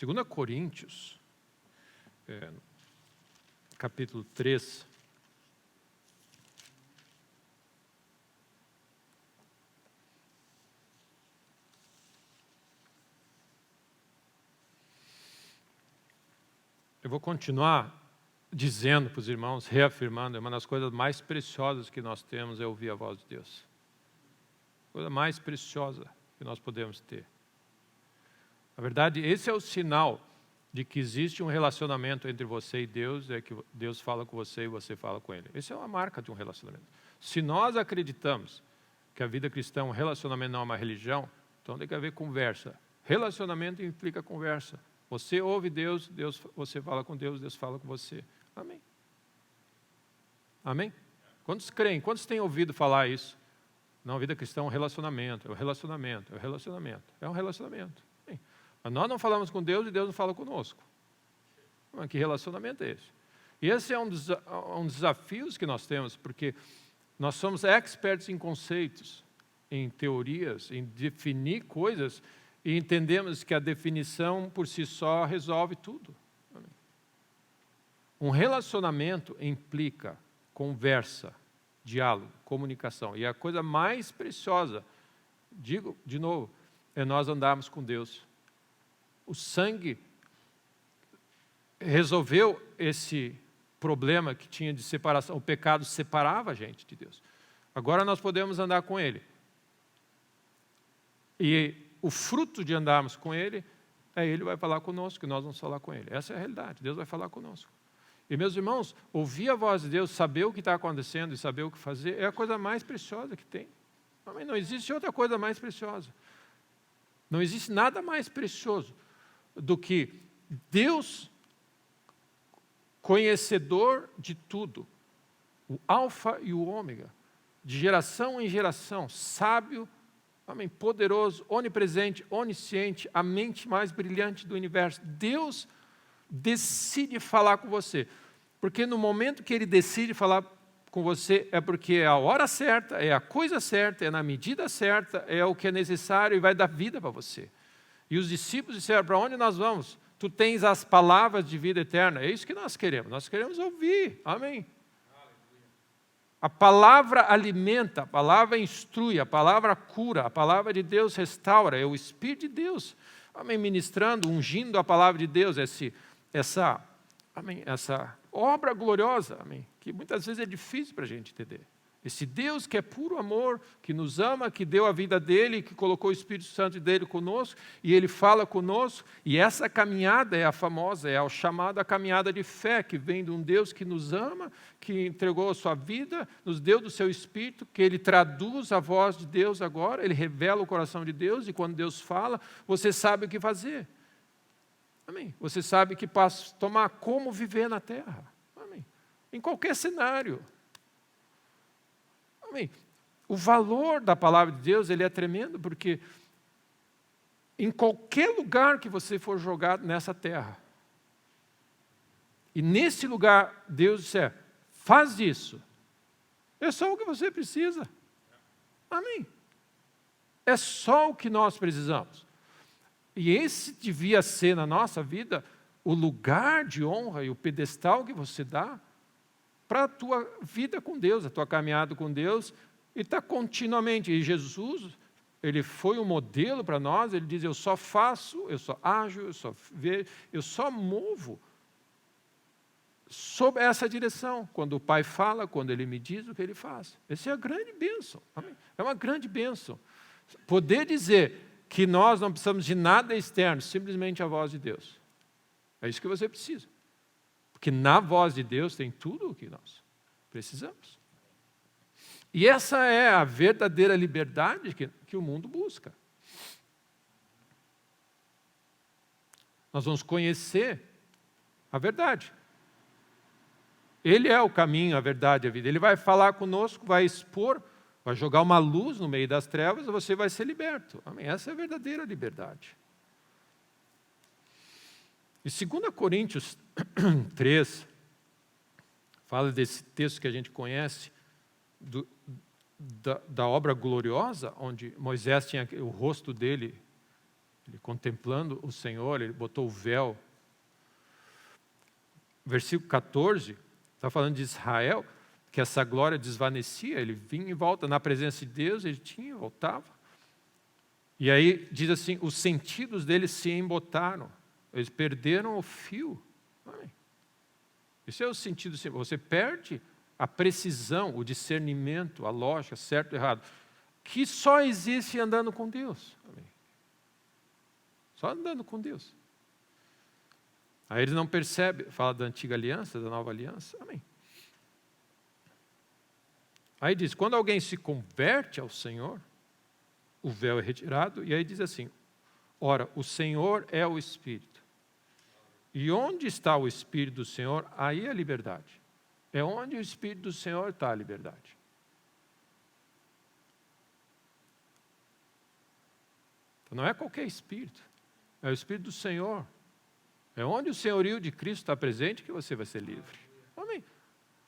2 Coríntios, capítulo 3. Eu vou continuar dizendo para os irmãos, reafirmando, é uma das coisas mais preciosas que nós temos é ouvir a voz de Deus. A coisa mais preciosa que nós podemos ter. Na verdade, esse é o sinal de que existe um relacionamento entre você e Deus, é que Deus fala com você e você fala com Ele. Essa é uma marca de um relacionamento. Se nós acreditamos que a vida cristã é um relacionamento, não é uma religião, então tem que haver conversa. Relacionamento implica conversa. Você ouve Deus, você fala com Deus, Deus fala com você. Amém. Amém? Quantos creem? Quantos têm ouvido falar isso? Não, a vida cristã é um relacionamento, é um relacionamento, é um relacionamento. É um relacionamento. Amém. Mas nós não falamos com Deus e Deus não fala conosco. Mas que relacionamento é esse? E esse é um dos desafios que nós temos, porque nós somos experts em conceitos, em teorias, em definir coisas, e entendemos que a definição por si só resolve tudo. Amém. Um relacionamento implica conversa, diálogo, comunicação. E a coisa mais preciosa, digo de novo, é nós andarmos com Deus. O sangue resolveu esse problema que tinha de separação. O pecado separava a gente de Deus. Agora nós podemos andar com Ele. E o fruto de andarmos com Ele é Ele vai falar conosco e nós vamos falar com Ele. Essa é a realidade. Deus vai falar conosco. E, meus irmãos, ouvir a voz de Deus, saber o que está acontecendo e saber o que fazer, é a coisa mais preciosa que tem. Não existe outra coisa mais preciosa. Não existe nada mais precioso do que Deus, conhecedor de tudo, o alfa e o ômega, de geração em geração, sábio, amém, poderoso, onipresente, onisciente, a mente mais brilhante do universo. Deus decide falar com você, porque no momento que Ele decide falar com você, é porque é a hora certa, é a coisa certa, é na medida certa, é o que é necessário e vai dar vida para você. E os discípulos disseram, para onde nós vamos? Tu tens as palavras de vida eterna. É isso que nós queremos ouvir, amém. A palavra alimenta, a palavra instrui, a palavra cura, a palavra de Deus restaura, é o Espírito de Deus, amém, ministrando, ungindo a palavra de Deus, essa obra gloriosa, amém, que muitas vezes é difícil para a gente entender. Esse Deus que é puro amor, que nos ama, que deu a vida dele, que colocou o Espírito Santo dele conosco, e ele fala conosco, e essa caminhada é a famosa, é a chamada caminhada de fé, que vem de um Deus que nos ama, que entregou a sua vida, nos deu do seu Espírito, que ele traduz a voz de Deus agora, ele revela o coração de Deus, e quando Deus fala, você sabe o que fazer. Amém. Você sabe que passo tomar, como viver na terra. Amém. Em qualquer cenário. Amém. O valor da palavra de Deus, ele é tremendo, porque em qualquer lugar que você for jogado nessa terra, e nesse lugar Deus disser, faz isso, é só o que você precisa. Amém. É só o que nós precisamos. E esse devia ser na nossa vida o lugar de honra e o pedestal que você dá para a tua vida com Deus, a tua caminhada com Deus, e está continuamente. E Jesus, ele foi um modelo para nós, ele diz, eu só faço, eu só ajo, eu só vejo, eu só movo sob essa direção. Quando o Pai fala, quando Ele me diz o que Ele faz. Essa é a grande bênção. Amém? É uma grande bênção. Poder dizer que nós não precisamos de nada externo, simplesmente a voz de Deus. É isso que você precisa. Porque na voz de Deus tem tudo o que nós precisamos. E essa é a verdadeira liberdade que o mundo busca. Nós vamos conhecer a verdade. Ele é o caminho, a verdade e a vida. Ele vai falar conosco, vai expor, vai jogar uma luz no meio das trevas e você vai ser liberto. Amém? Essa é a verdadeira liberdade. E 2 Coríntios 3, fala desse texto que a gente conhece, da obra gloriosa, onde Moisés tinha o rosto dele, ele contemplando o Senhor, ele botou o véu. Versículo 14, está falando de Israel, que essa glória desvanecia, ele vinha e volta na presença de Deus, ele tinha e voltava. E aí diz assim, os sentidos deles se embotaram, eles perderam o fio. Amém. Esse é o sentido, você perde a precisão, o discernimento, a lógica, certo e errado, que só existe andando com Deus. Amém. Só andando com Deus. Aí eles não percebem, fala da antiga aliança, da nova aliança. Amém. Aí diz, quando alguém se converte ao Senhor, o véu é retirado, e aí diz assim, ora, o Senhor é o Espírito. E onde está o Espírito do Senhor, aí é a liberdade. É onde o Espírito do Senhor está a liberdade. Então, não é qualquer Espírito, é o Espírito do Senhor. É onde o senhorio de Cristo está presente que você vai ser livre. Amém.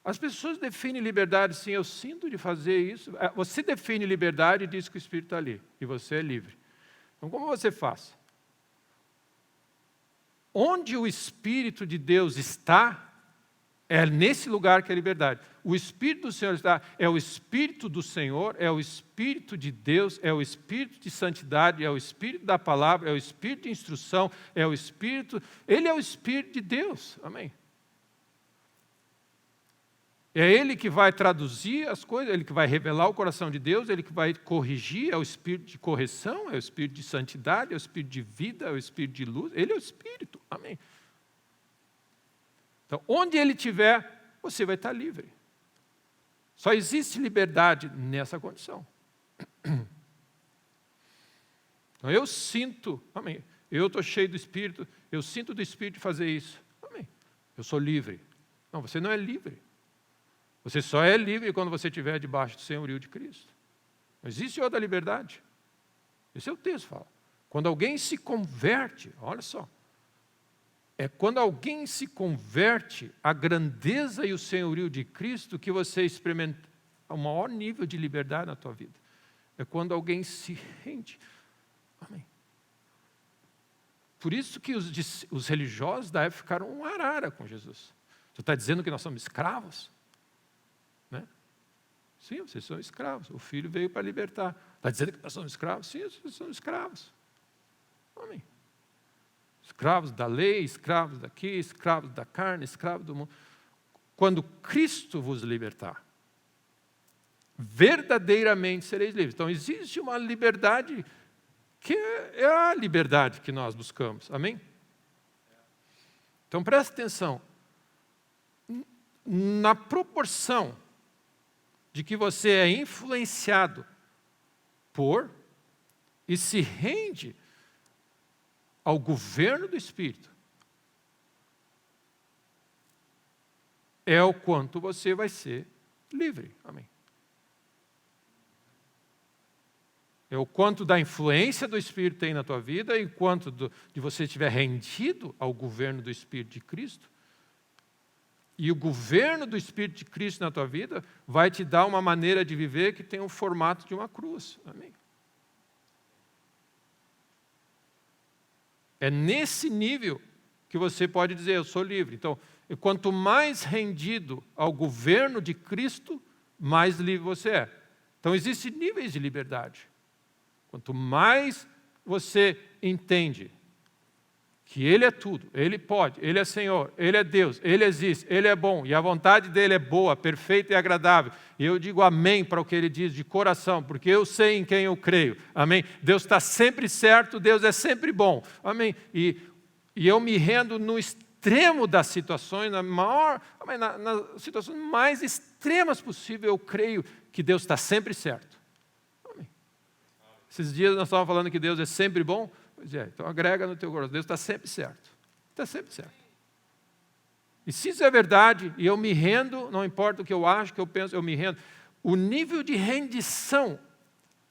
As pessoas definem liberdade, sim, eu sinto de fazer isso. Você define liberdade e diz que o Espírito está ali, e você é livre. Então, como você faz? Onde o Espírito de Deus está, é nesse lugar que é liberdade. O Espírito do Senhor está, é o Espírito do Senhor, é o Espírito de Deus, é o Espírito de santidade, é o Espírito da palavra, é o Espírito de instrução, é o Espírito, ele é o Espírito de Deus, amém. É ele que vai traduzir as coisas, ele que vai revelar o coração de Deus, ele que vai corrigir, é o Espírito de correção, é o Espírito de santidade, é o Espírito de vida, é o Espírito de luz, ele é o Espírito, amém. Então, onde ele estiver, você vai estar livre. Só existe liberdade nessa condição. Então, eu sinto, amém, eu estou cheio do Espírito, eu sinto do Espírito fazer isso, amém. Eu sou livre. Não, você não é livre. Você só é livre quando você estiver debaixo do senhorio de Cristo. Não existe outra liberdade. Esse é o texto, fala. Quando alguém se converte, olha só, é quando alguém se converte à grandeza e o senhorio de Cristo que você experimenta o maior nível de liberdade na tua vida. É quando alguém se rende. Amém. Por isso que os religiosos da época ficaram um arara com Jesus. Você está dizendo que nós somos escravos? Né? Sim, vocês são escravos. O Filho veio para libertar. Está dizendo que nós somos escravos? Sim, vocês são escravos. Amém. Escravos da lei, escravos daqui, escravos da carne, escravos do mundo. Quando Cristo vos libertar, verdadeiramente sereis livres. Então, existe uma liberdade que é a liberdade que nós buscamos. Amém? Então, preste atenção. Na proporção de que você é influenciado por e se rende ao governo do Espírito, é o quanto você vai ser livre. Amém. É o quanto da influência do Espírito tem na tua vida e quanto de você estiver rendido ao governo do Espírito de Cristo. E o governo do Espírito de Cristo na tua vida vai te dar uma maneira de viver que tem o formato de uma cruz. Amém. É nesse nível que você pode dizer, eu sou livre. Então, quanto mais rendido ao governo de Cristo, mais livre você é. Então, existem níveis de liberdade. Quanto mais você entende que Ele é tudo, Ele pode, Ele é Senhor, Ele é Deus, Ele existe, Ele é bom, e a vontade dEle é boa, perfeita e agradável. E eu digo amém para o que Ele diz de coração, porque eu sei em quem eu creio. Amém? Deus está sempre certo, Deus é sempre bom. Amém? E eu me rendo no extremo das situações, nas situações mais extremas possíveis, eu creio que Deus está sempre certo. Amém? Esses dias nós estávamos falando que Deus é sempre bom. Pois é, então agrega no teu coração, Deus está sempre certo. Está sempre certo. E se isso é verdade, e eu me rendo, não importa o que eu acho, o que eu penso, eu me rendo. O nível de rendição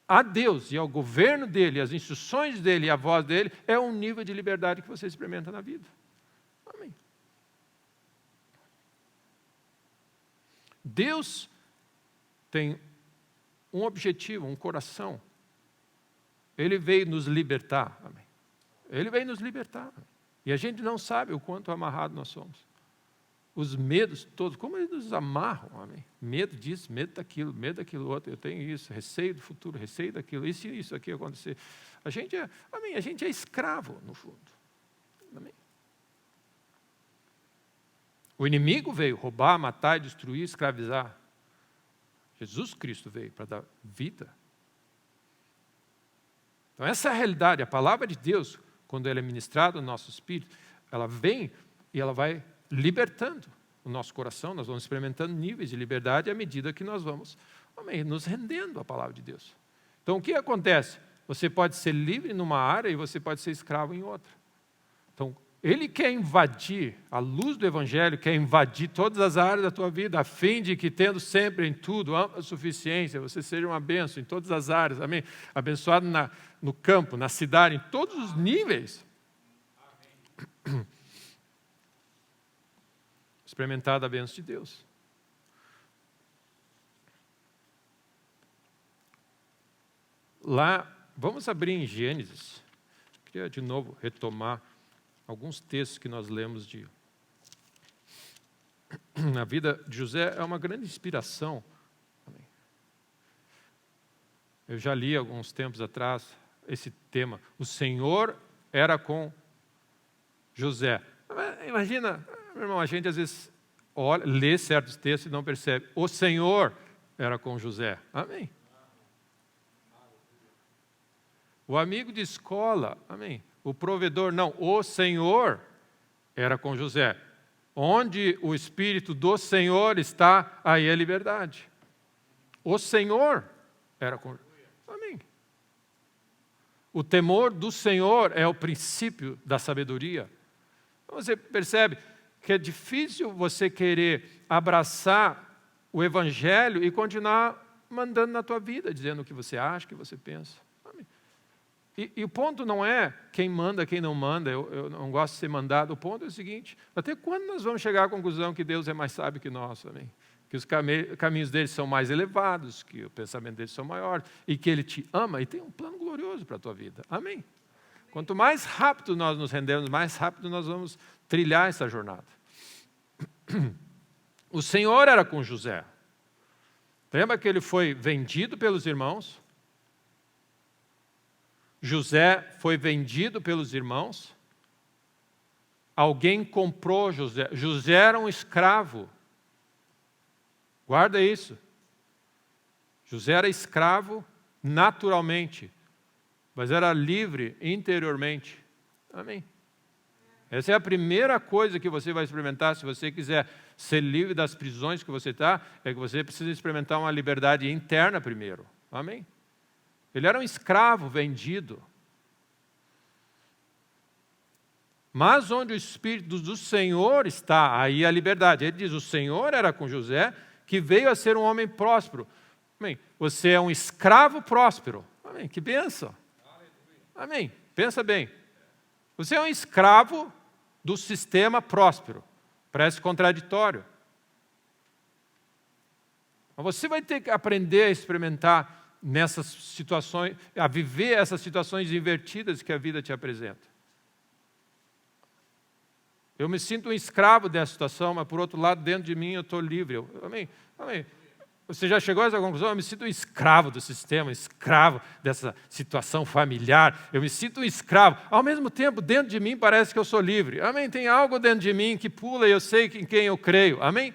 a Deus e ao governo dEle, as instruções dEle e a voz dEle, é um nível de liberdade que você experimenta na vida. Amém. Deus tem um objetivo, um coração. Ele veio nos libertar. Amém. Ele veio nos libertar. E a gente não sabe o quanto amarrado nós somos. Os medos todos, como eles nos amarram, amém? Medo disso, medo daquilo outro. Eu tenho isso, receio do futuro, receio daquilo, isso aqui acontecer. A gente é escravo, no fundo. Amém? O inimigo veio roubar, matar, destruir, escravizar. Jesus Cristo veio para dar vida. Então essa é a realidade. A palavra de Deus, quando ela é ministrada no nosso espírito, ela vem e ela vai libertando o nosso coração. Nós vamos experimentando níveis de liberdade à medida que nós vamos, nos rendendo à palavra de Deus. Então o que acontece? Você pode ser livre numa área e você pode ser escravo em outra. Então, ele quer invadir, a luz do Evangelho quer invadir todas as áreas da tua vida, a fim de que, tendo sempre em tudo ampla suficiência, você seja uma bênção em todas as áreas, amém? Abençoado no campo, na cidade, em todos os níveis. Amém. Experimentar a bênção de Deus. Lá, vamos abrir em Gênesis. Queria de novo retomar alguns textos que nós lemos na vida de José. É uma grande inspiração. Eu já li alguns tempos atrás esse tema. O Senhor era com José. Imagina, meu irmão, a gente às vezes lê certos textos e não percebe. O Senhor era com José. Amém. O amigo de escola, amém. O provedor, não, o Senhor era com José. Onde o Espírito do Senhor está, aí é liberdade. O Senhor era com José. Amém. O temor do Senhor é o princípio da sabedoria. Você percebe que é difícil você querer abraçar o Evangelho e continuar mandando na tua vida, dizendo o que você acha, o que você pensa. E o ponto não é quem manda, quem não manda, eu não gosto de ser mandado. O ponto é o seguinte: até quando nós vamos chegar à conclusão que Deus é mais sábio que nós, amém? Que os caminhos dele são mais elevados, que o pensamento dele são maiores, e que ele te ama e tem um plano glorioso para a tua vida, amém? Quanto mais rápido nós nos rendermos, mais rápido nós vamos trilhar essa jornada. O Senhor era com José. Lembra que ele foi vendido pelos irmãos? José foi vendido pelos irmãos. Alguém comprou José. José era um escravo. Guarda isso. José era escravo naturalmente, mas era livre interiormente. Amém. Essa é a primeira coisa que você vai experimentar se você quiser ser livre das prisões que você está, é que você precisa experimentar uma liberdade interna primeiro. Amém? Ele era um escravo vendido. Mas onde o Espírito do Senhor está, aí a liberdade. Ele diz, o Senhor era com José, que veio a ser um homem próspero. Amém. Você é um escravo próspero. Amém. Que bênção. Amém. Pensa bem. Você é um escravo do sistema próspero. Parece contraditório. Mas você vai ter que aprender a experimentar nessas situações, a viver essas situações invertidas que a vida te apresenta. Eu me sinto um escravo dessa situação, mas por outro lado, dentro de mim eu estou livre. Amém? Amém. Você já chegou a essa conclusão? Eu me sinto um escravo do sistema, escravo dessa situação familiar. Eu me sinto um escravo. Ao mesmo tempo, dentro de mim parece que eu sou livre. Amém? Tem algo dentro de mim que pula e eu sei em quem eu creio. Amém?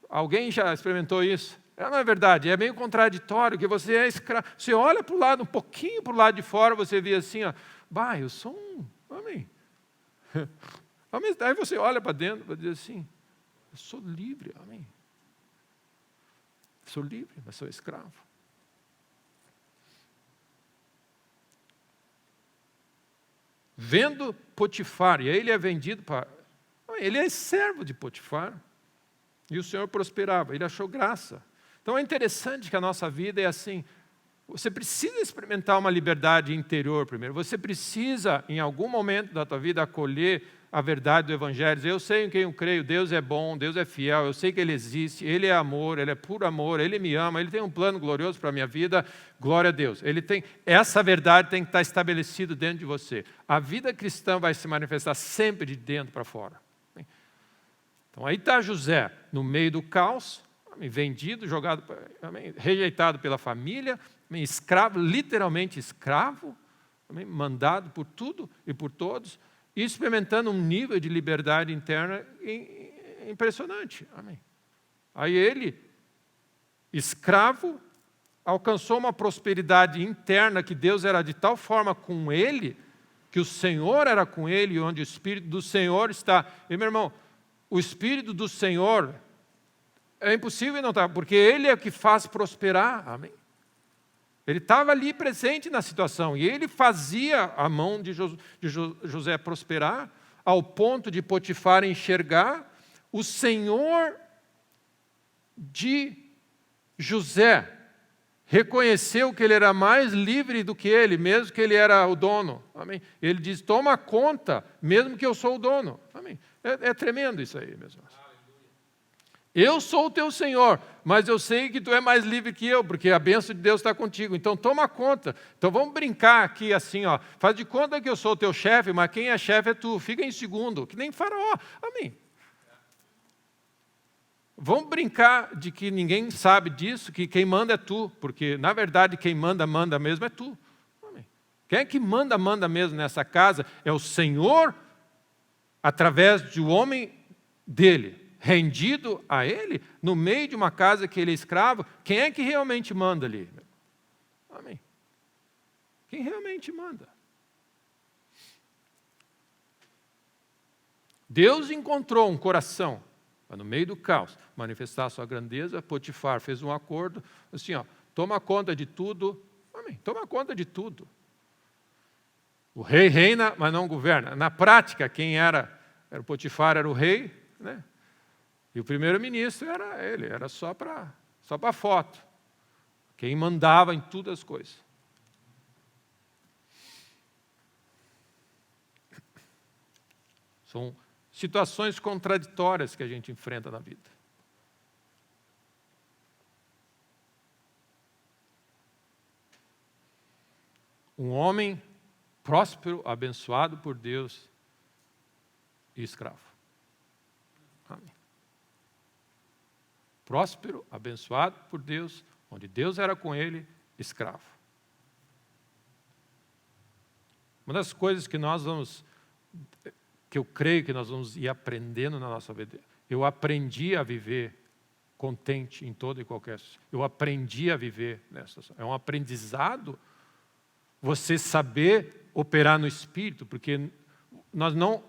Alguém já experimentou isso? Não é verdade, é meio contraditório, que você é escravo. Você olha para o lado, um pouquinho para o lado de fora, você vê assim, ó, eu sou um, amém. Aí você olha para dentro para dizer assim, eu sou livre, amém. Sou livre, mas sou escravo. Vendo Potifar, e aí ele é vendido para... Ele é servo de Potifar, e o Senhor prosperava, ele achou graça. Então é interessante que a nossa vida é assim, Você precisa experimentar uma liberdade interior primeiro. Você precisa, em algum momento da tua vida, acolher a verdade do Evangelho. Eu sei em quem eu creio, Deus é bom, Deus é fiel, eu sei que Ele existe, Ele é amor, Ele é puro amor, Ele me ama, Ele tem um plano glorioso para a minha vida, glória a Deus. Essa verdade tem que estar estabelecida dentro de você. A vida cristã vai se manifestar sempre de dentro para fora. Então aí está José, no meio do caos, vendido, jogado, rejeitado pela família, escravo, literalmente escravo, mandado por tudo e por todos, e experimentando um nível de liberdade interna impressionante. Amém. Aí ele, escravo, alcançou uma prosperidade interna que Deus era de tal forma com ele, que o Senhor era com ele, onde o Espírito do Senhor está. E meu irmão, o Espírito do Senhor é impossível não estar, porque Ele é o que faz prosperar. Amém. Ele estava ali presente na situação, e ele fazia a mão de José prosperar, ao ponto de Potifar enxergar o Senhor de José. Reconheceu que ele era mais livre do que ele, mesmo que ele era o dono. Amém. Ele diz, toma conta, mesmo que eu sou o dono. Amém. É tremendo isso aí, meus irmãos. Eu sou o teu Senhor, mas eu sei que tu é mais livre que eu, porque a bênção de Deus está contigo. Então toma conta. Então vamos brincar aqui assim, ó. Faz de conta que eu sou o teu chefe, mas quem é chefe é tu. Fica em segundo, que nem Faraó. Amém. Vamos brincar de que ninguém sabe disso, que quem manda é tu, porque na verdade quem manda mesmo é tu. Amém. Quem é que manda mesmo nessa casa é o Senhor, através do homem dele, rendido a ele, no meio de uma casa que ele é escravo. Quem é que realmente manda ali? Amém. Quem realmente manda? Deus encontrou um coração, no meio do caos, manifestar a sua grandeza. Potifar fez um acordo, assim, ó, toma conta de tudo. Amém. Toma conta de tudo. O rei reina, mas não governa. Na prática, quem era o Potifar, era o rei, né? E o primeiro-ministro era ele, era só para foto. Quem mandava em todas as coisas. São situações contraditórias que a gente enfrenta na vida. Um homem próspero, abençoado por Deus e escravo. Amém. Próspero, abençoado por Deus, onde Deus era com ele, escravo. Uma das coisas que eu creio que nós vamos ir aprendendo na nossa vida, eu aprendi a viver contente em toda e qualquer situação. Eu aprendi a viver nessa situação. É um aprendizado você saber operar no Espírito, porque nós não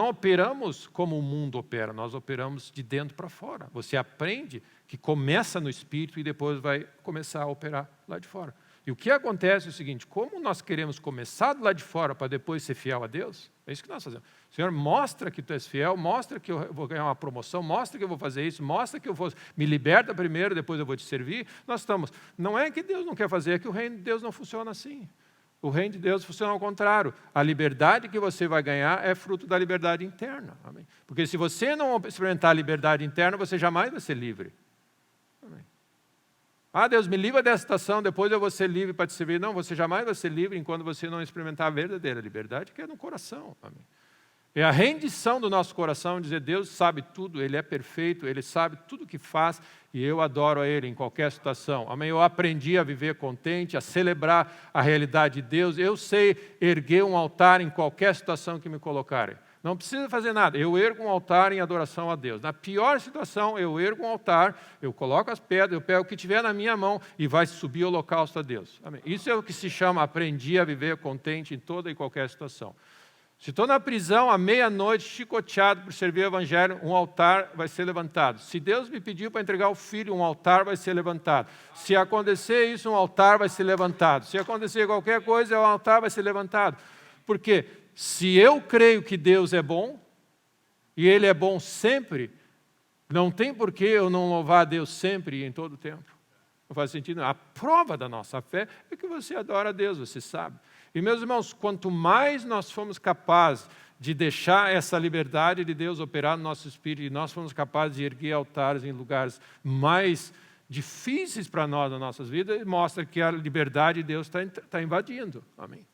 operamos como o mundo opera, nós operamos de dentro para fora. Você aprende que começa no Espírito e depois vai começar a operar lá de fora. E o que acontece é o seguinte, como nós queremos começar do lado de fora para depois ser fiel a Deus, é isso que nós fazemos. Senhor, mostra que tu és fiel, mostra que eu vou ganhar uma promoção, mostra que eu vou fazer isso, mostra que eu vou, me liberta primeiro, depois eu vou te servir. Não é que Deus não quer fazer, é que o reino de Deus não funciona assim. O reino de Deus funciona ao contrário. A liberdade que você vai ganhar é fruto da liberdade interna. Amém? Porque se você não experimentar a liberdade interna, você jamais vai ser livre. Amém? Ah, Deus, me livra dessa situação, depois eu vou ser livre para te servir. Não, você jamais vai ser livre enquanto você não experimentar a verdadeira liberdade, que é no coração. Amém? É a rendição do nosso coração, dizer, Deus sabe tudo, Ele é perfeito, Ele sabe tudo o que faz, e eu adoro a Ele em qualquer situação. Amém? Eu aprendi a viver contente, a celebrar a realidade de Deus. Eu sei erguer um altar em qualquer situação que me colocarem. Não precisa fazer nada, eu ergo um altar em adoração a Deus. Na pior situação, eu ergo um altar, eu coloco as pedras, eu pego o que tiver na minha mão e vai subir o holocausto a Deus. Amém? Isso é o que se chama aprendi a viver contente em toda e qualquer situação. Se estou na prisão à meia-noite, chicoteado por servir o Evangelho, um altar vai ser levantado. Se Deus me pediu para entregar o filho, um altar vai ser levantado. Se acontecer isso, um altar vai ser levantado. Se acontecer qualquer coisa, um altar vai ser levantado. Porque se eu creio que Deus é bom, e Ele é bom sempre, não tem por que eu não louvar a Deus sempre e em todo o tempo. não faz sentido. A prova da nossa fé é que você adora a Deus, você sabe. E, meus irmãos, quanto mais nós fomos capazes de deixar essa liberdade de Deus operar no nosso espírito, e nós fomos capazes de erguer altares em lugares mais difíceis para nós nas nossas vidas, mostra que a liberdade de Deus está invadindo. Amém.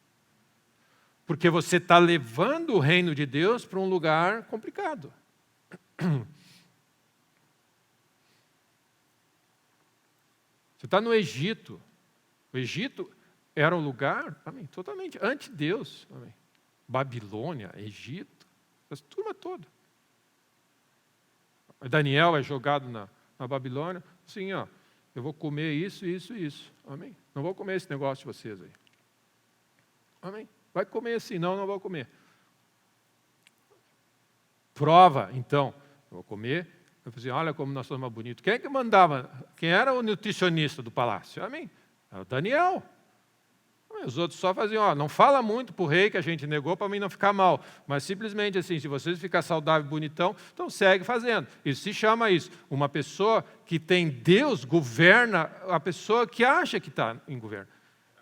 Porque você está levando o reino de Deus para um lugar complicado. Você está no Egito. O Egito era um lugar, amém, totalmente anti-Deus. Amém. Babilônia, Egito, essa turma toda. Daniel é jogado na Babilônia. Sim, ó, eu vou comer isso, isso e isso. Amém. Não vou comer esse negócio de vocês aí. Amém. Vai comer assim, não vou comer. Prova, então. Eu vou comer. Eu falei assim, olha como nós somos mais bonitos. Quem é que mandava? Quem era o nutricionista do palácio? Amém. Era o Daniel. Os outros só faziam, não fala muito para o rei que a gente negou para mim não ficar mal. Mas simplesmente assim, se vocês ficarem saudável e bonitão, então segue fazendo. Isso se chama isso. Uma pessoa que tem Deus governa a pessoa que acha que está em governo.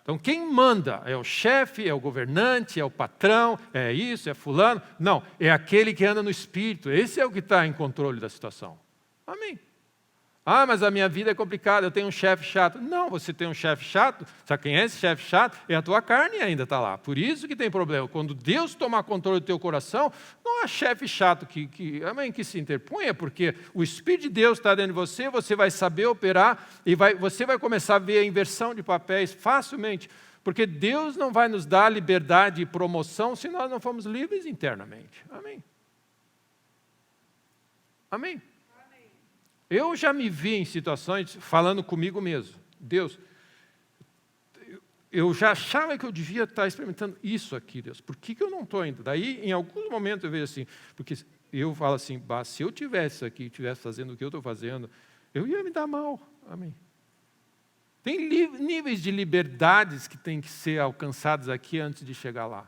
Então quem manda é o chefe, é o governante, é o patrão, é isso, é fulano. Não, é aquele que anda no Espírito. Esse é o que está em controle da situação. Amém. Ah, mas a minha vida é complicada, eu tenho um chefe chato. Não, você tem um chefe chato, sabe quem é esse chefe chato? É a tua carne ainda está lá. Por isso que tem problema. Quando Deus tomar controle do teu coração, não há chefe chato que se interponha, porque o Espírito de Deus está dentro de você, você vai saber operar e você vai começar a ver a inversão de papéis facilmente. Porque Deus não vai nos dar liberdade e promoção se nós não formos livres internamente. Amém. Amém. Eu já me vi em situações falando comigo mesmo. Deus, eu já achava que eu devia estar experimentando isso aqui, Deus. Por que eu não estou ainda? Daí, em alguns momentos, eu vejo assim, porque eu falo assim, se eu tivesse aqui, estivesse fazendo o que eu estou fazendo, eu ia me dar mal. Amém. Tem níveis de liberdades que têm que ser alcançados aqui antes de chegar lá.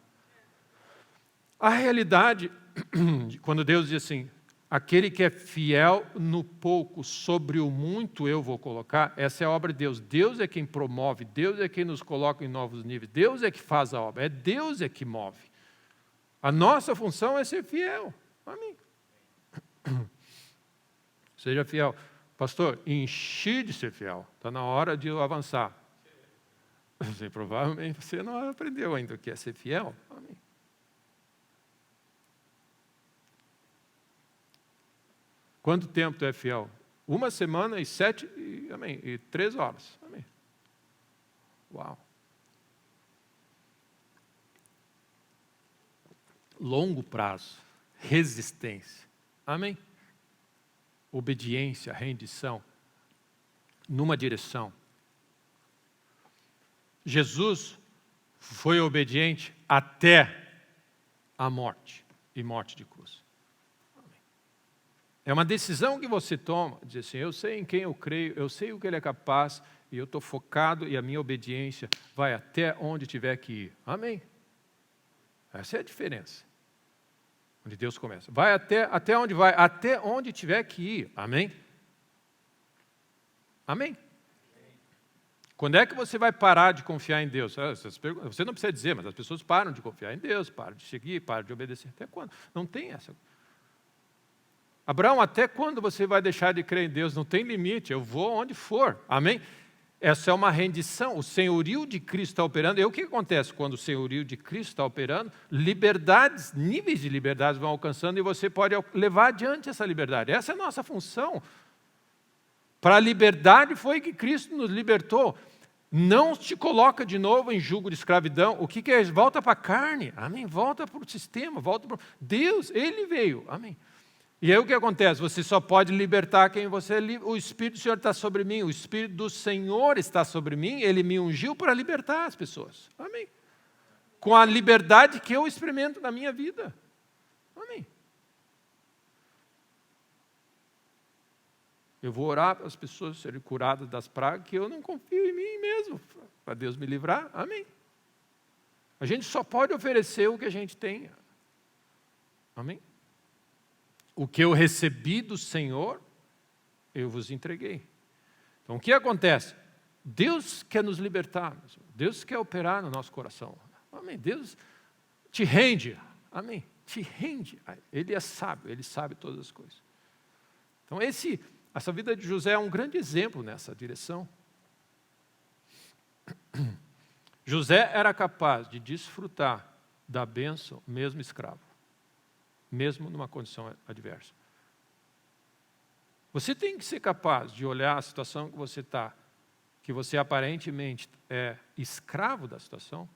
A realidade, quando Deus diz assim, aquele que é fiel no pouco, sobre o muito eu vou colocar, essa é a obra de Deus. Deus é quem promove, Deus é quem nos coloca em novos níveis, Deus é que faz a obra, Deus é que move. A nossa função é ser fiel. Amém. Seja fiel. Pastor, enchi de ser fiel. Está na hora de eu avançar. Provavelmente você não aprendeu ainda o que é ser fiel. Amém. Quanto tempo tu é fiel? 1 semana e 7, e 3 horas. Amém. Uau. Longo prazo, resistência. Amém. Obediência, rendição, numa direção. Jesus foi obediente até a morte, e morte de cruz. É uma decisão que você toma, dizer assim, eu sei em quem eu creio, eu sei o que Ele é capaz, e eu estou focado e a minha obediência vai até onde tiver que ir. Amém? Essa é a diferença. Onde Deus começa. Vai até onde vai? Até onde tiver que ir. Amém? Amém? Quando é que você vai parar de confiar em Deus? Você não precisa dizer, mas as pessoas param de confiar em Deus, param de seguir, param de obedecer. Até quando? Não tem essa. Abraão, até quando você vai deixar de crer em Deus? Não tem limite, eu vou onde for. Amém? Essa é uma rendição, o senhorio de Cristo está operando. E o que acontece quando o senhorio de Cristo está operando? Liberdades, níveis de liberdades vão alcançando e você pode levar adiante essa liberdade. Essa é a nossa função. Para a liberdade foi que Cristo nos libertou. Não te coloca de novo em jugo de escravidão. O que é? Volta para a carne. Amém? Volta para o sistema, volta para Deus, Ele veio. Amém? E aí o que acontece? Você só pode libertar quem você é. O Espírito do Senhor está sobre mim, o Espírito do Senhor está sobre mim, Ele me ungiu para libertar as pessoas. Amém. Com a liberdade que eu experimento na minha vida. Amém. Eu vou orar para as pessoas serem curadas das pragas, que eu não confio em mim mesmo, para Deus me livrar. Amém. A gente só pode oferecer o que a gente tem. Amém. O que eu recebi do Senhor, eu vos entreguei. Então, o que acontece? Deus quer nos libertar, Deus quer operar no nosso coração. Amém. Deus te rende, amém. Te rende. Ele é sábio, Ele sabe todas as coisas. Então essa vida de José é um grande exemplo nessa direção. José era capaz de desfrutar da bênção mesmo escravo, mesmo numa condição adversa. Você tem que ser capaz de olhar a situação que você está, que você aparentemente é escravo da situação,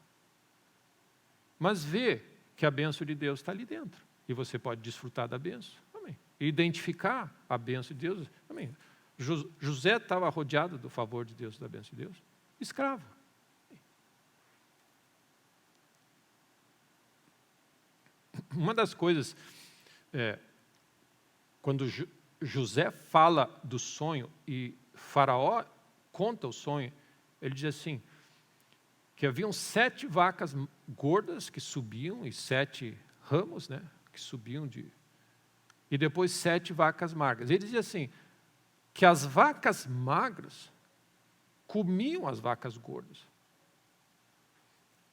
mas ver que a bênção de Deus está ali dentro. E você pode desfrutar da bênção. Amém. E identificar a bênção de Deus. Amém. José estava rodeado do favor de Deus, da bênção de Deus. Escravo. Uma das coisas, quando José fala do sonho e Faraó conta o sonho, ele diz assim, que haviam 7 vacas gordas que subiam e 7 ramos, né, que subiam e depois 7 vacas magras. Ele diz assim, que as vacas magras comiam as vacas gordas.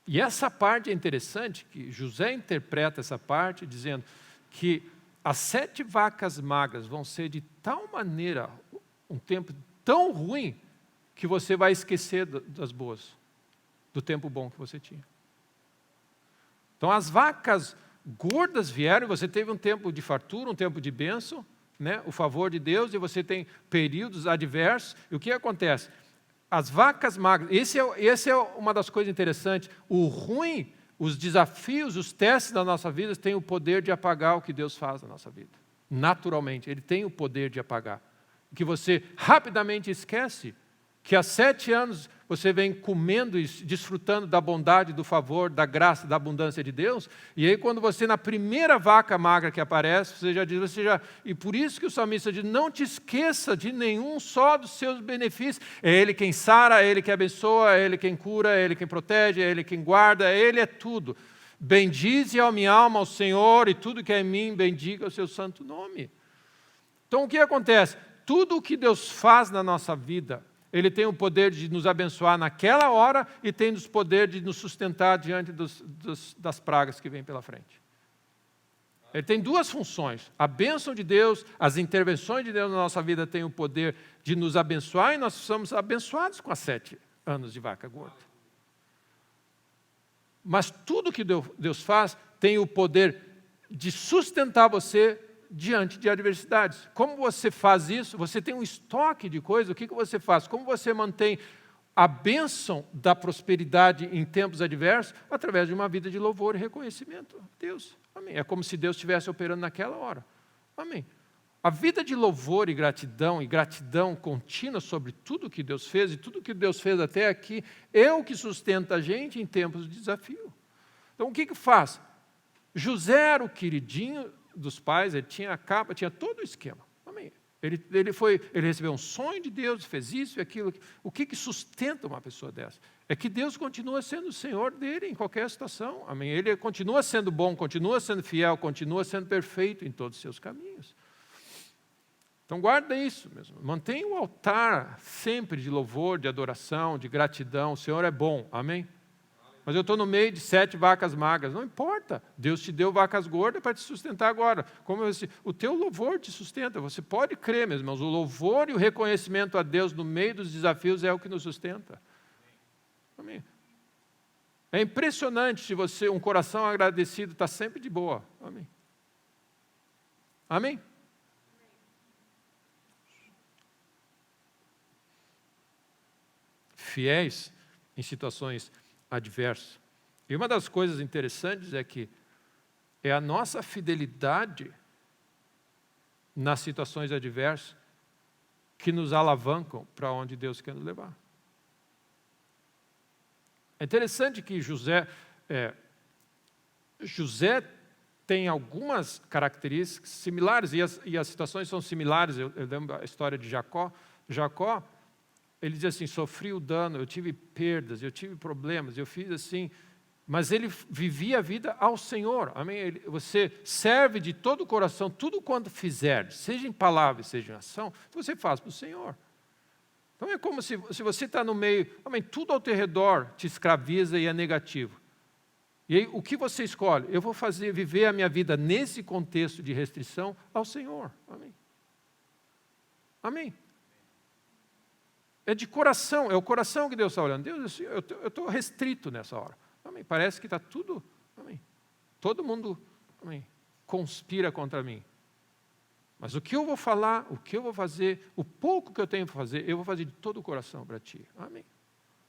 E essa parte é interessante, que José interpreta essa parte dizendo que as 7 vacas magras vão ser de tal maneira, um tempo tão ruim, que você vai esquecer das boas, do tempo bom que você tinha. Então as vacas gordas vieram, você teve um tempo de fartura, um tempo de bênção, né? O favor de Deus, e você tem períodos adversos, e o que acontece? As vacas magras, esse é uma das coisas interessantes, o ruim, os desafios, os testes da nossa vida têm o poder de apagar o que Deus faz na nossa vida. Naturalmente, Ele tem o poder de apagar. Que você rapidamente esquece que há 7 anos você vem comendo e desfrutando da bondade, do favor, da graça, da abundância de Deus, e aí quando você, na primeira vaca magra que aparece, você já diz, e por isso que o salmista diz, não te esqueça de nenhum só dos seus benefícios, é Ele quem sara, é Ele quem abençoa, é Ele quem cura, é Ele quem protege, é Ele quem guarda, Ele é tudo. Bendize a minha alma ao Senhor, e tudo que é em mim, bendiga o seu santo nome. Então o que acontece? Tudo o que Deus faz na nossa vida, Ele tem o poder de nos abençoar naquela hora e tem o poder de nos sustentar diante das pragas que vêm pela frente. Ele tem 2 funções. A bênção de Deus, as intervenções de Deus na nossa vida têm o poder de nos abençoar e nós somos abençoados com as 7 anos de vaca gorda. Mas tudo que Deus faz tem o poder de sustentar você diante de adversidades. Como você faz isso? Você tem um estoque de coisas, o que você faz? Como você mantém a bênção da prosperidade em tempos adversos? Através de uma vida de louvor e reconhecimento a Deus. Amém. É como se Deus estivesse operando naquela hora. Amém. A vida de louvor e gratidão contínua sobre tudo que Deus fez, e tudo que Deus fez até aqui, é o que sustenta a gente em tempos de desafio. Então o que faz? José era o queridinho dos pais, ele tinha a capa, tinha todo o esquema. Amém. Ele recebeu um sonho de Deus, fez isso e aquilo. O que sustenta uma pessoa dessa? É que Deus continua sendo o Senhor dele em qualquer situação. Amém. Ele continua sendo bom, continua sendo fiel, continua sendo perfeito em todos os seus caminhos. Então guarda isso mesmo. Mantenha o altar sempre de louvor, de adoração, de gratidão. O Senhor é bom. Amém. Mas eu estou no meio de 7 vacas magras. Não importa. Deus te deu vacas gordas para te sustentar agora. Como eu disse, o teu louvor te sustenta. Você pode crer, meus irmãos. O louvor e o reconhecimento a Deus no meio dos desafios é o que nos sustenta. Amém. É impressionante se você, um coração agradecido, está sempre de boa. Amém. Amém? Fiéis em situações adverso. E uma das coisas interessantes é que é a nossa fidelidade nas situações adversas que nos alavancam para onde Deus quer nos levar. É interessante que José tem algumas características similares, e as situações são similares. Eu lembro a história de Jacó. Jacó, ele diz assim, sofri o dano, eu tive perdas, eu tive problemas, eu fiz assim, mas ele vivia a vida ao Senhor, amém? Você serve de todo o coração, tudo quanto fizer, seja em palavra, seja em ação, você faz para o Senhor. Então é como se você está no meio, tudo ao teu redor te escraviza e é negativo. E aí, o que você escolhe? Eu vou viver a minha vida nesse contexto de restrição ao Senhor. Amém. Amém. É de coração, é o coração que Deus está olhando. Deus, eu estou restrito nessa hora. Amém. Parece que está tudo, amém. Todo mundo, amém, conspira contra mim. Mas o que eu vou falar, o que eu vou fazer, o pouco que eu tenho para fazer, eu vou fazer de todo o coração para Ti. Amém.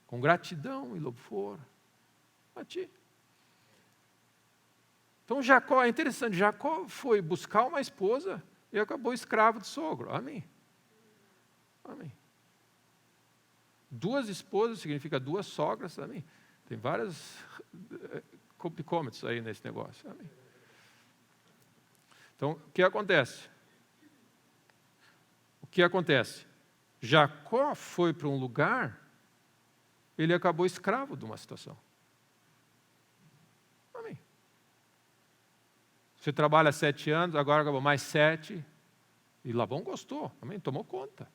Com gratidão e louvor a Ti. Então Jacó, é interessante, Jacó foi buscar uma esposa e acabou escravo do sogro. Amém. Amém. 2 esposas significa 2 sogras. Amém. Tem vários complicômetros aí nesse negócio. Amém. Então, o que acontece? O que acontece? Jacó foi para um lugar, ele acabou escravo de uma situação. Amém. Você trabalha 7 anos, agora acabou mais 7. E Labão gostou, amém? Tomou conta.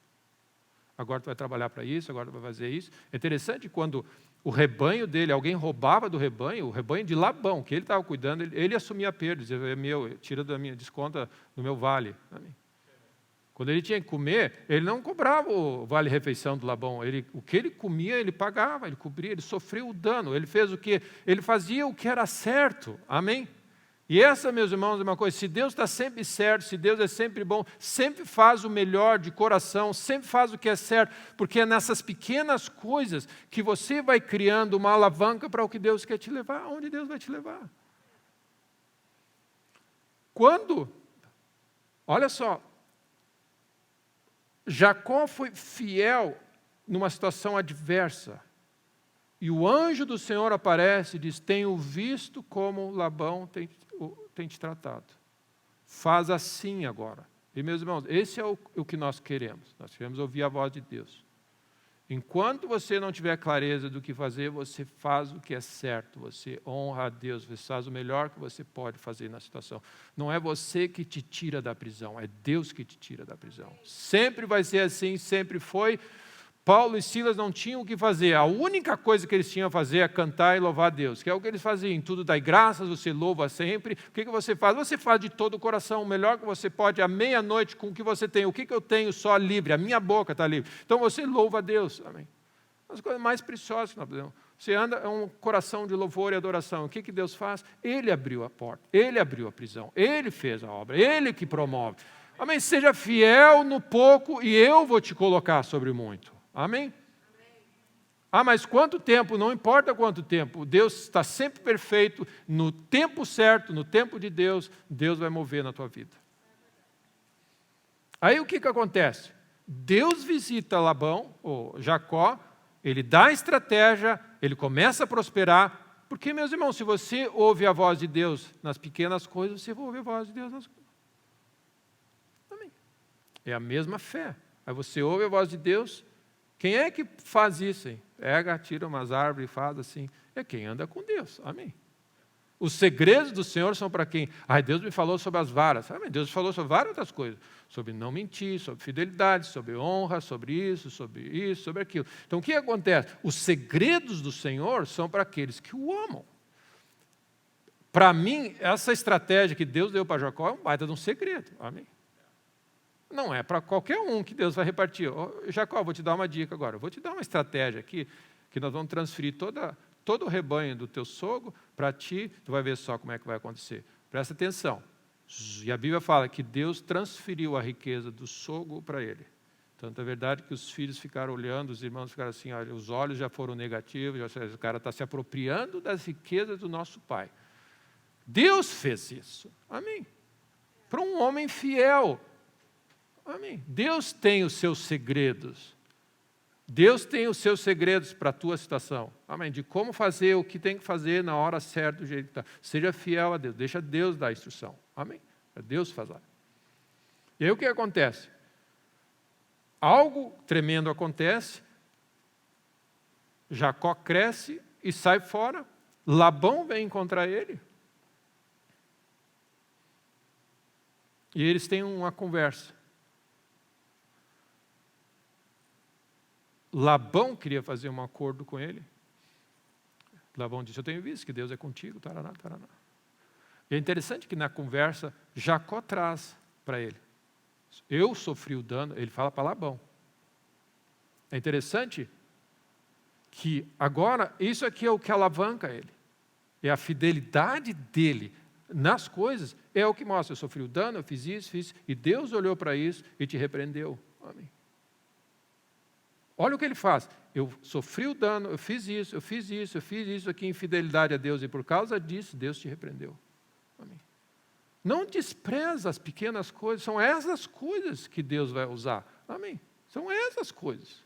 Agora tu vai trabalhar para isso, agora tu vai fazer isso. É interessante quando o rebanho dele, alguém roubava do rebanho, o rebanho de Labão, que ele estava cuidando, ele assumia a perda, dizia, é meu, tira da minha, desconta do meu vale. Amém? Quando ele tinha que comer, ele não cobrava o vale-refeição do Labão. O que ele comia, ele pagava, ele cobria, ele sofreu o dano. Ele fez o que? Ele fazia o que era certo. Amém? E essa, meus irmãos, é uma coisa, se Deus está sempre certo, se Deus é sempre bom, sempre faz o melhor de coração, sempre faz o que é certo, porque é nessas pequenas coisas que você vai criando uma alavanca para o que Deus quer te levar, aonde Deus vai te levar. Quando, olha só, Jacó foi fiel numa situação adversa, e o anjo do Senhor aparece e diz, tenho visto como Labão tem te tratado. Faz assim agora. E meus irmãos, esse é o que nós queremos. Nós queremos ouvir a voz de Deus. Enquanto você não tiver clareza do que fazer, você faz o que é certo. Você honra a Deus, você faz o melhor que você pode fazer na situação. Não é você que te tira da prisão, é Deus que te tira da prisão. Sempre vai ser assim, sempre foi. Paulo e Silas não tinham o que fazer. A única coisa que eles tinham a fazer é cantar e louvar a Deus, que é o que eles faziam. Em tudo dai graças, você louva sempre. O que você faz? Você faz de todo o coração, o melhor que você pode, à meia-noite, com o que você tem. O que eu tenho só livre? A minha boca está livre. Então você louva a Deus. Amém. As coisas mais preciosas que nós podemos. Você anda, é um coração de louvor e adoração. O que Deus faz? Ele abriu a porta, Ele abriu a prisão, Ele fez a obra, Ele que promove. Amém. Seja fiel no pouco e eu vou te colocar sobre muito. Amém? Ah, mas quanto tempo? Não importa quanto tempo. Deus está sempre perfeito, no tempo certo, no tempo de Deus, Deus vai mover na tua vida. Aí o que acontece? Deus visita Labão, ou Jacó, ele dá a estratégia, ele começa a prosperar, porque, meus irmãos, se você ouve a voz de Deus nas pequenas coisas, você vai ouvir a voz de Deus nas coisas. Amém. É a mesma fé. Aí você ouve a voz de Deus. Quem é que faz isso, hein? Pega, tira umas árvores e faz assim. É quem anda com Deus. Amém. Os segredos do Senhor são para quem? Deus me falou sobre as varas. Amém. Deus falou sobre várias outras coisas. Sobre não mentir, sobre fidelidade, sobre honra, sobre isso, sobre aquilo. Então o que acontece? Os segredos do Senhor são para aqueles que o amam. Para mim, essa estratégia que Deus deu para Jacó é um baita de um segredo. Amém. Não é para qualquer um que Deus vai repartir. Jacó, vou te dar uma dica agora. Eu vou te dar uma estratégia aqui, que nós vamos transferir todo o rebanho do teu sogro para ti. Tu vai ver só como é que vai acontecer. Presta atenção. E a Bíblia fala que Deus transferiu a riqueza do sogro para ele. Tanto é verdade que os filhos ficaram olhando, os irmãos ficaram assim, olha, os olhos já foram negativos, o cara está se apropriando das riquezas do nosso pai. Deus fez isso. Amém. Para um homem fiel. Amém. Deus tem os seus segredos. Deus tem os seus segredos para a tua situação. Amém. De como fazer o que tem que fazer na hora certa, do jeito que está. Seja fiel a Deus. Deixa Deus dar a instrução. Amém. É Deus fazer. E aí o que acontece? Algo tremendo acontece. Jacó cresce e sai fora. Labão vem encontrar ele. E eles têm uma conversa. Labão queria fazer um acordo com ele. Labão disse, eu tenho visto que Deus é contigo, taraná, taraná. E é interessante que na conversa, Jacó traz para ele. Eu sofri o dano, ele fala para Labão. É interessante que agora, isso aqui é o que alavanca ele. É a fidelidade dele nas coisas, é o que mostra. Eu sofri o dano, eu fiz isso, e Deus olhou para isso e te repreendeu. Amém. Olha o que ele faz. Eu sofri o dano, eu fiz isso aqui, infidelidade a Deus, e por causa disso, Deus te repreendeu. Amém. Não despreza as pequenas coisas, são essas coisas que Deus vai usar. Amém. São essas coisas.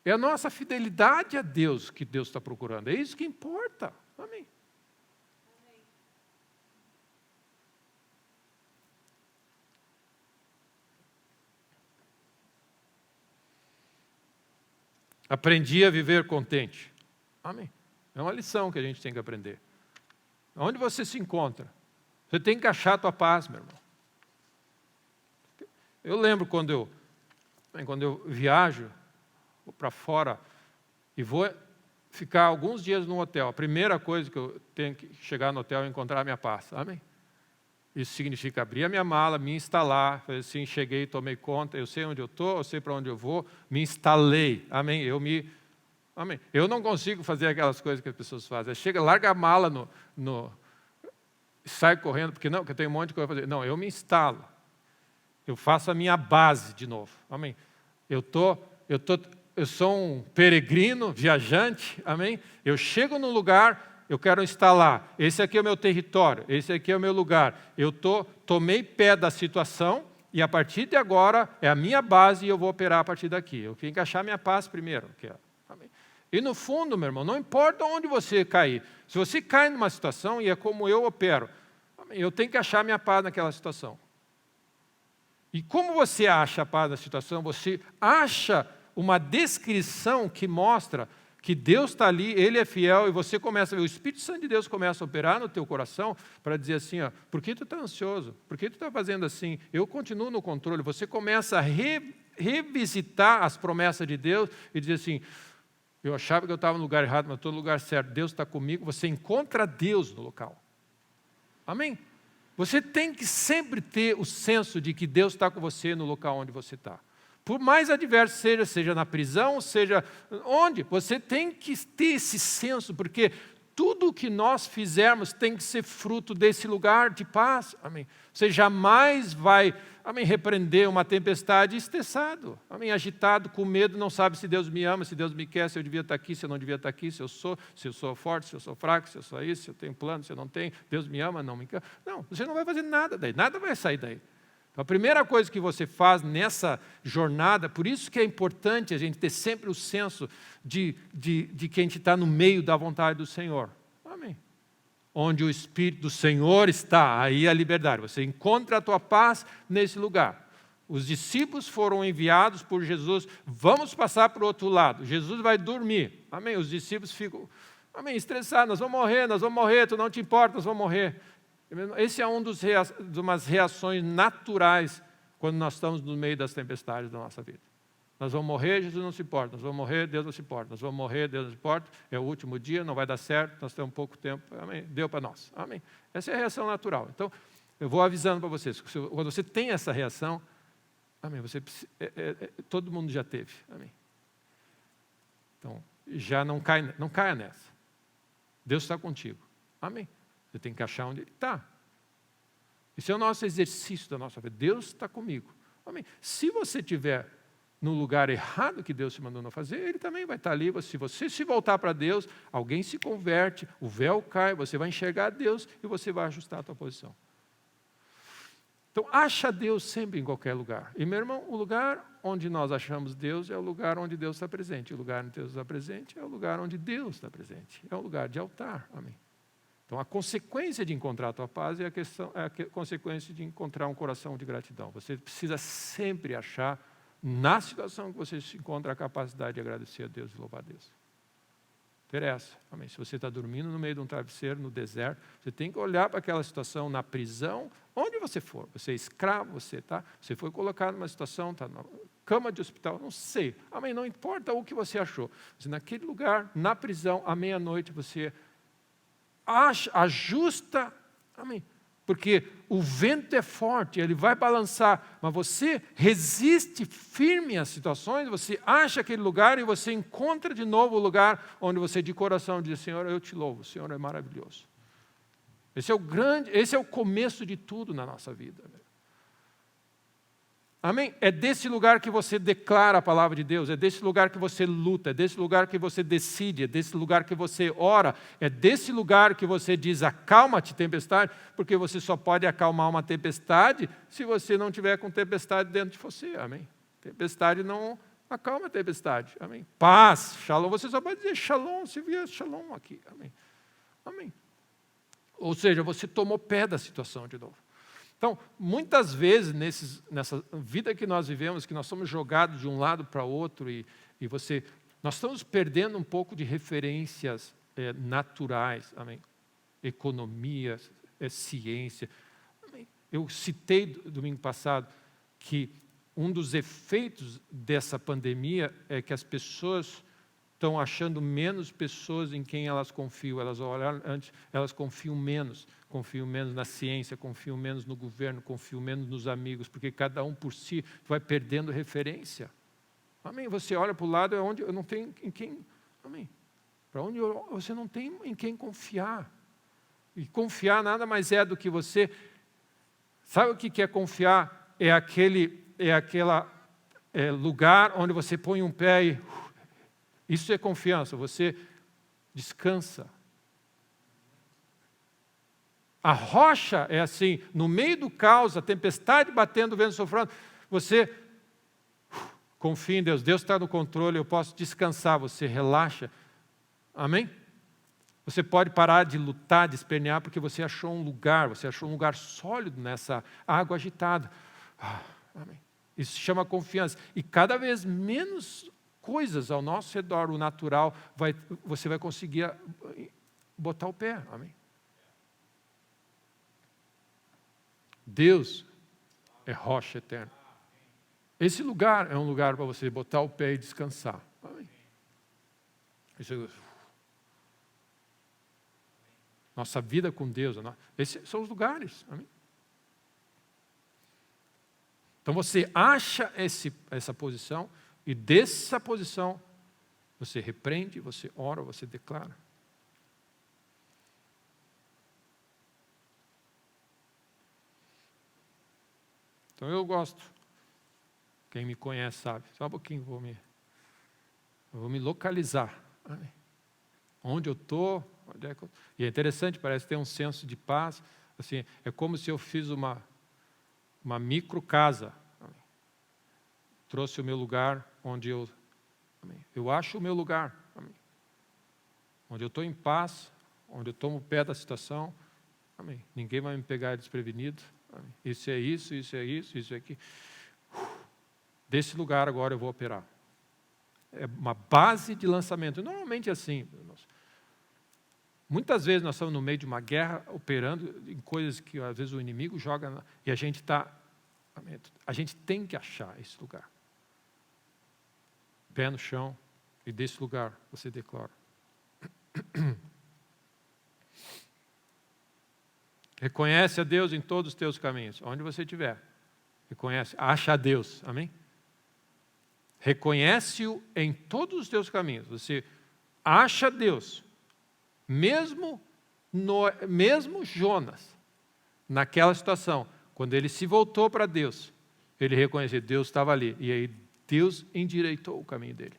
É a nossa fidelidade a Deus que Deus está procurando. É isso que importa. Amém. Aprendi a viver contente. Amém. É uma lição que a gente tem que aprender. Onde você se encontra? Você tem que achar a tua paz, meu irmão. Eu lembro quando eu viajo para fora e vou ficar alguns dias no hotel. A primeira coisa que eu tenho que chegar no hotel é encontrar a minha paz. Amém? Isso significa abrir a minha mala, me instalar. Assim, cheguei, tomei conta, eu sei onde eu estou, eu sei para onde eu vou, me instalei. Amém? Amém. Eu não consigo fazer aquelas coisas que as pessoas fazem. Chega, larga a mala sai correndo, porque eu tenho um monte de coisa para fazer. Não, eu me instalo. Eu faço a minha base de novo. Amém? Eu sou um peregrino, viajante, amém? Eu chego num lugar, eu quero instalar. Esse aqui é o meu território, esse aqui é o meu lugar. Eu tomei pé da situação e a partir de agora é a minha base e eu vou operar a partir daqui. Eu tenho que achar minha paz primeiro. Amém? E no fundo, meu irmão, não importa onde você cair. Se você cai numa situação e é como eu opero, amém, eu tenho que achar minha paz naquela situação. E como você acha a paz na situação? Você acha uma descrição que mostra que Deus está ali, Ele é fiel, e você começa a ver, o Espírito Santo de Deus começa a operar no teu coração para dizer assim, por que tu está ansioso? Por que tu está fazendo assim? Eu continuo no controle. Você começa a revisitar as promessas de Deus e dizer assim, eu achava que eu estava no lugar errado, mas estou no lugar certo. Deus está comigo. Você encontra Deus no local. Amém? Você tem que sempre ter o senso de que Deus está com você no local onde você está. Por mais adverso seja na prisão, seja onde, você tem que ter esse senso, porque tudo o que nós fizermos tem que ser fruto desse lugar de paz. Amém. Você jamais vai, amém, repreender uma tempestade estressado, amém, agitado, com medo, não sabe se Deus me ama, se Deus me quer, se eu devia estar aqui, se eu não devia estar aqui, se eu sou forte, se eu sou fraco, se eu sou isso, se eu tenho plano, se eu não tenho, Deus me ama, não me quer. Não, você não vai fazer nada daí, nada vai sair daí. Então, a primeira coisa que você faz nessa jornada, por isso que é importante a gente ter sempre o senso de que a gente está no meio da vontade do Senhor. Amém. Onde o Espírito do Senhor está, aí a liberdade. Você encontra a tua paz nesse lugar. Os discípulos foram enviados por Jesus, vamos passar para o outro lado. Jesus vai dormir. Amém. Os discípulos ficam, amém, estressados, nós vamos morrer, tu não te importa, nós vamos morrer. Esse é umas reações naturais quando nós estamos no meio das tempestades da nossa vida. Nós vamos morrer, Jesus não se importa. Nós vamos morrer, Deus não se importa. Nós vamos morrer, Deus não se importa. É o último dia, não vai dar certo, nós temos pouco tempo. Amém? Deu para nós. Amém? Essa é a reação natural. Então, eu vou avisando para vocês. Quando você tem essa reação, amém, todo mundo já teve. Amém? Então, já não caia nessa. Deus está contigo. Amém? Você tem que achar onde Ele está. Esse é o nosso exercício da nossa vida. Deus está comigo. Amém. Se você estiver no lugar errado que Deus te mandou não fazer, Ele também vai estar ali. Se você se voltar para Deus, alguém se converte, o véu cai, você vai enxergar Deus e você vai ajustar a tua posição. Então, acha Deus sempre em qualquer lugar. E, meu irmão, o lugar onde nós achamos Deus é o lugar onde Deus está presente. O lugar onde Deus está presente é o lugar onde Deus está presente. É um lugar de altar. Amém. Então, a consequência de encontrar a tua paz é a consequência de encontrar um coração de gratidão. Você precisa sempre achar, na situação que você se encontra, a capacidade de agradecer a Deus e louvar a Deus. interessa. Amém. Se você está dormindo no meio de um travesseiro, no deserto, você tem que olhar para aquela situação na prisão, onde você for. Você é escravo, você foi colocado numa situação, está na cama de hospital, não sei. Amém. Não importa o que você achou. Mas naquele lugar, na prisão, à meia-noite, você ajusta. Amém. Porque o vento é forte, ele vai balançar, mas você resiste firme às situações, você acha aquele lugar e você encontra de novo o lugar onde você de coração diz, Senhor, eu te louvo, o Senhor é maravilhoso. Esse é o começo de tudo na nossa vida. Amém? É desse lugar que você declara a palavra de Deus, é desse lugar que você luta, é desse lugar que você decide, é desse lugar que você ora, é desse lugar que você diz, acalma-te, tempestade, porque você só pode acalmar uma tempestade se você não tiver com tempestade dentro de você. Amém? Tempestade não acalma a tempestade. Amém? Paz, shalom, você só pode dizer shalom se vier shalom aqui. Amém? Amém. Ou seja, você tomou pé da situação de novo. Então, muitas vezes, nessa vida que nós vivemos, que nós somos jogados de um lado para outro nós estamos perdendo um pouco de referências naturais, amém? Economia, ciência. Amém? Eu citei domingo passado que um dos efeitos dessa pandemia é que as pessoas estão achando menos pessoas em quem elas confiam. Elas olharam antes, elas confiam menos na ciência, confiam menos no governo, confiam menos nos amigos, porque cada um por si vai perdendo referência. Amém? Você olha para o lado, é onde eu não tenho em quem, amém? Para onde você não tem em quem confiar. E confiar nada mais é do que você. Sabe o que é confiar? É aquele lugar onde você põe um pé e isso é confiança, você descansa. A rocha é assim, no meio do caos, a tempestade batendo, o vento sofrendo, você confia em Deus, Deus está no controle, eu posso descansar, você relaxa. Amém? Você pode parar de lutar, de espernear, porque você achou um lugar sólido nessa água agitada. Amém. Isso se chama confiança. E cada vez menos coisas ao nosso redor, o natural, você vai conseguir botar o pé. Amém? Deus é rocha eterna. Esse lugar é um lugar para você botar o pé e descansar. Amém? Nossa vida com Deus, esses são os lugares. Amém? Então você acha essa posição, e dessa posição você repreende, você ora, você declara. Então eu gosto. Quem me conhece sabe. Só um pouquinho eu vou me localizar. Amém? Onde eu estou. E é interessante, parece ter um senso de paz. Assim, é como se eu fiz uma micro casa. Amém? Trouxe o meu lugar onde eu acho o meu lugar. Amém? Onde eu estou em paz, onde eu tomo o pé da situação. Amém? Ninguém vai me pegar desprevenido. Amém? Isso é isso, isso é isso, isso é aqui. Desse lugar agora eu vou operar. É uma base de lançamento. Normalmente é assim. Muitas vezes nós estamos no meio de uma guerra, operando em coisas que às vezes o inimigo joga, e a gente tem que achar esse lugar. Pé no chão, e desse lugar você declara. Reconhece a Deus em todos os teus caminhos, onde você estiver. Reconhece, acha a Deus, amém? Reconhece-o em todos os teus caminhos. Você acha Deus, mesmo Jonas, naquela situação, quando ele se voltou para Deus, ele reconheceu, Deus estava ali, e aí Deus endireitou o caminho dele.